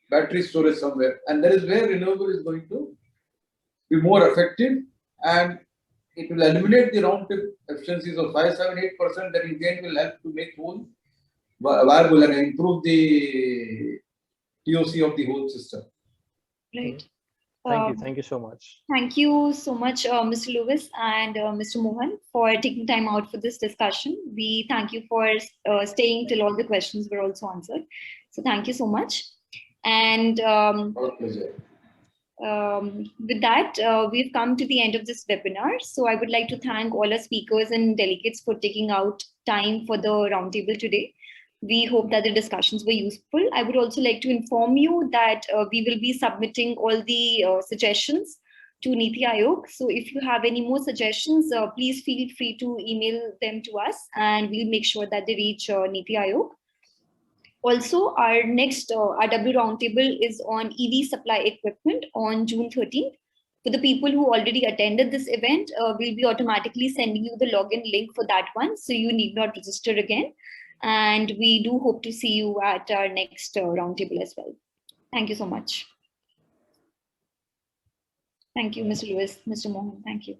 battery storage somewhere. And that is where renewable is going to be more effective, and it will eliminate the round trip efficiencies of 5, 7, 8% that again will help to make whole viable and improve the TOC of the whole system. Right. Thank you so much. Thank you so much, Mr. Lewis and Mr. Mohan, for taking time out for this discussion. We thank you for staying till all the questions were also answered. So thank you so much. And Our pleasure. with that, we've come to the end of this webinar. So I would like to thank all our speakers and delegates for taking out time for the roundtable today. We hope that the discussions were useful. I would also like to inform you that we will be submitting all the suggestions to NITI Aayog. So if you have any more suggestions, please feel free to email them to us and we'll make sure that they reach NITI Aayog. Also, our next RW Roundtable is on EV supply equipment on June 13th. For the people who already attended this event, we'll be automatically sending you the login link for that one, so you need not register again. And we do hope to see you at our next roundtable as well. Thank you so much. Thank you, Mr. Lewis, Mr. Mohan. Thank you.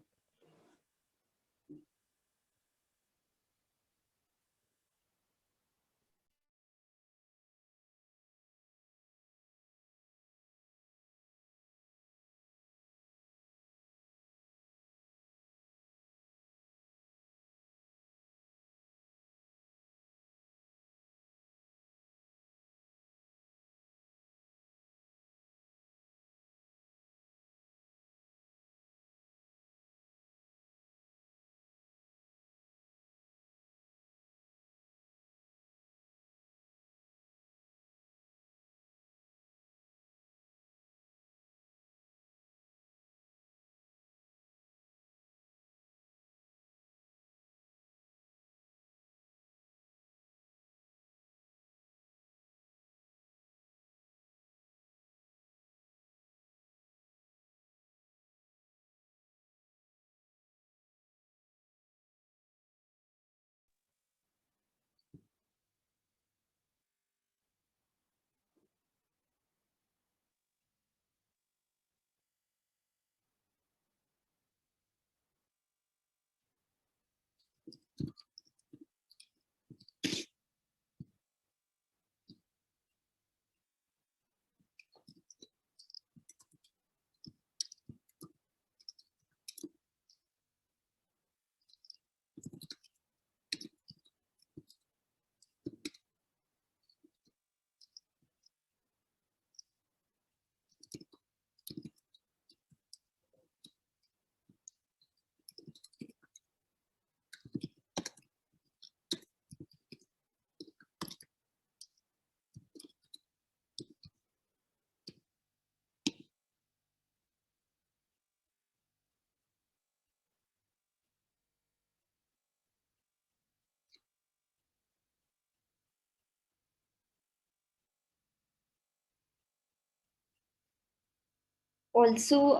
Also,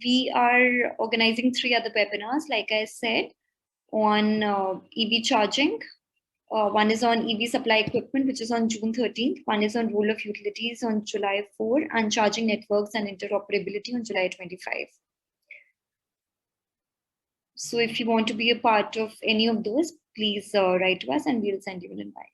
we are organizing 3 other webinars, like I said, on EV charging. One is on EV supply equipment, which is on June 13th. One is on role of utilities on July 4, and charging networks and interoperability on July 25. So if you want to be a part of any of those, please write to us and we'll send you an invite.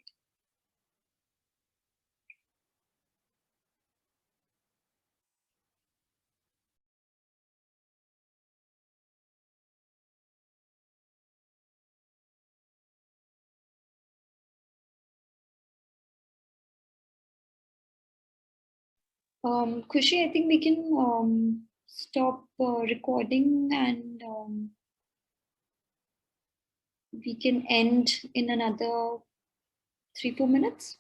Khushi, I think we can stop recording and we can end in another 3-4 minutes.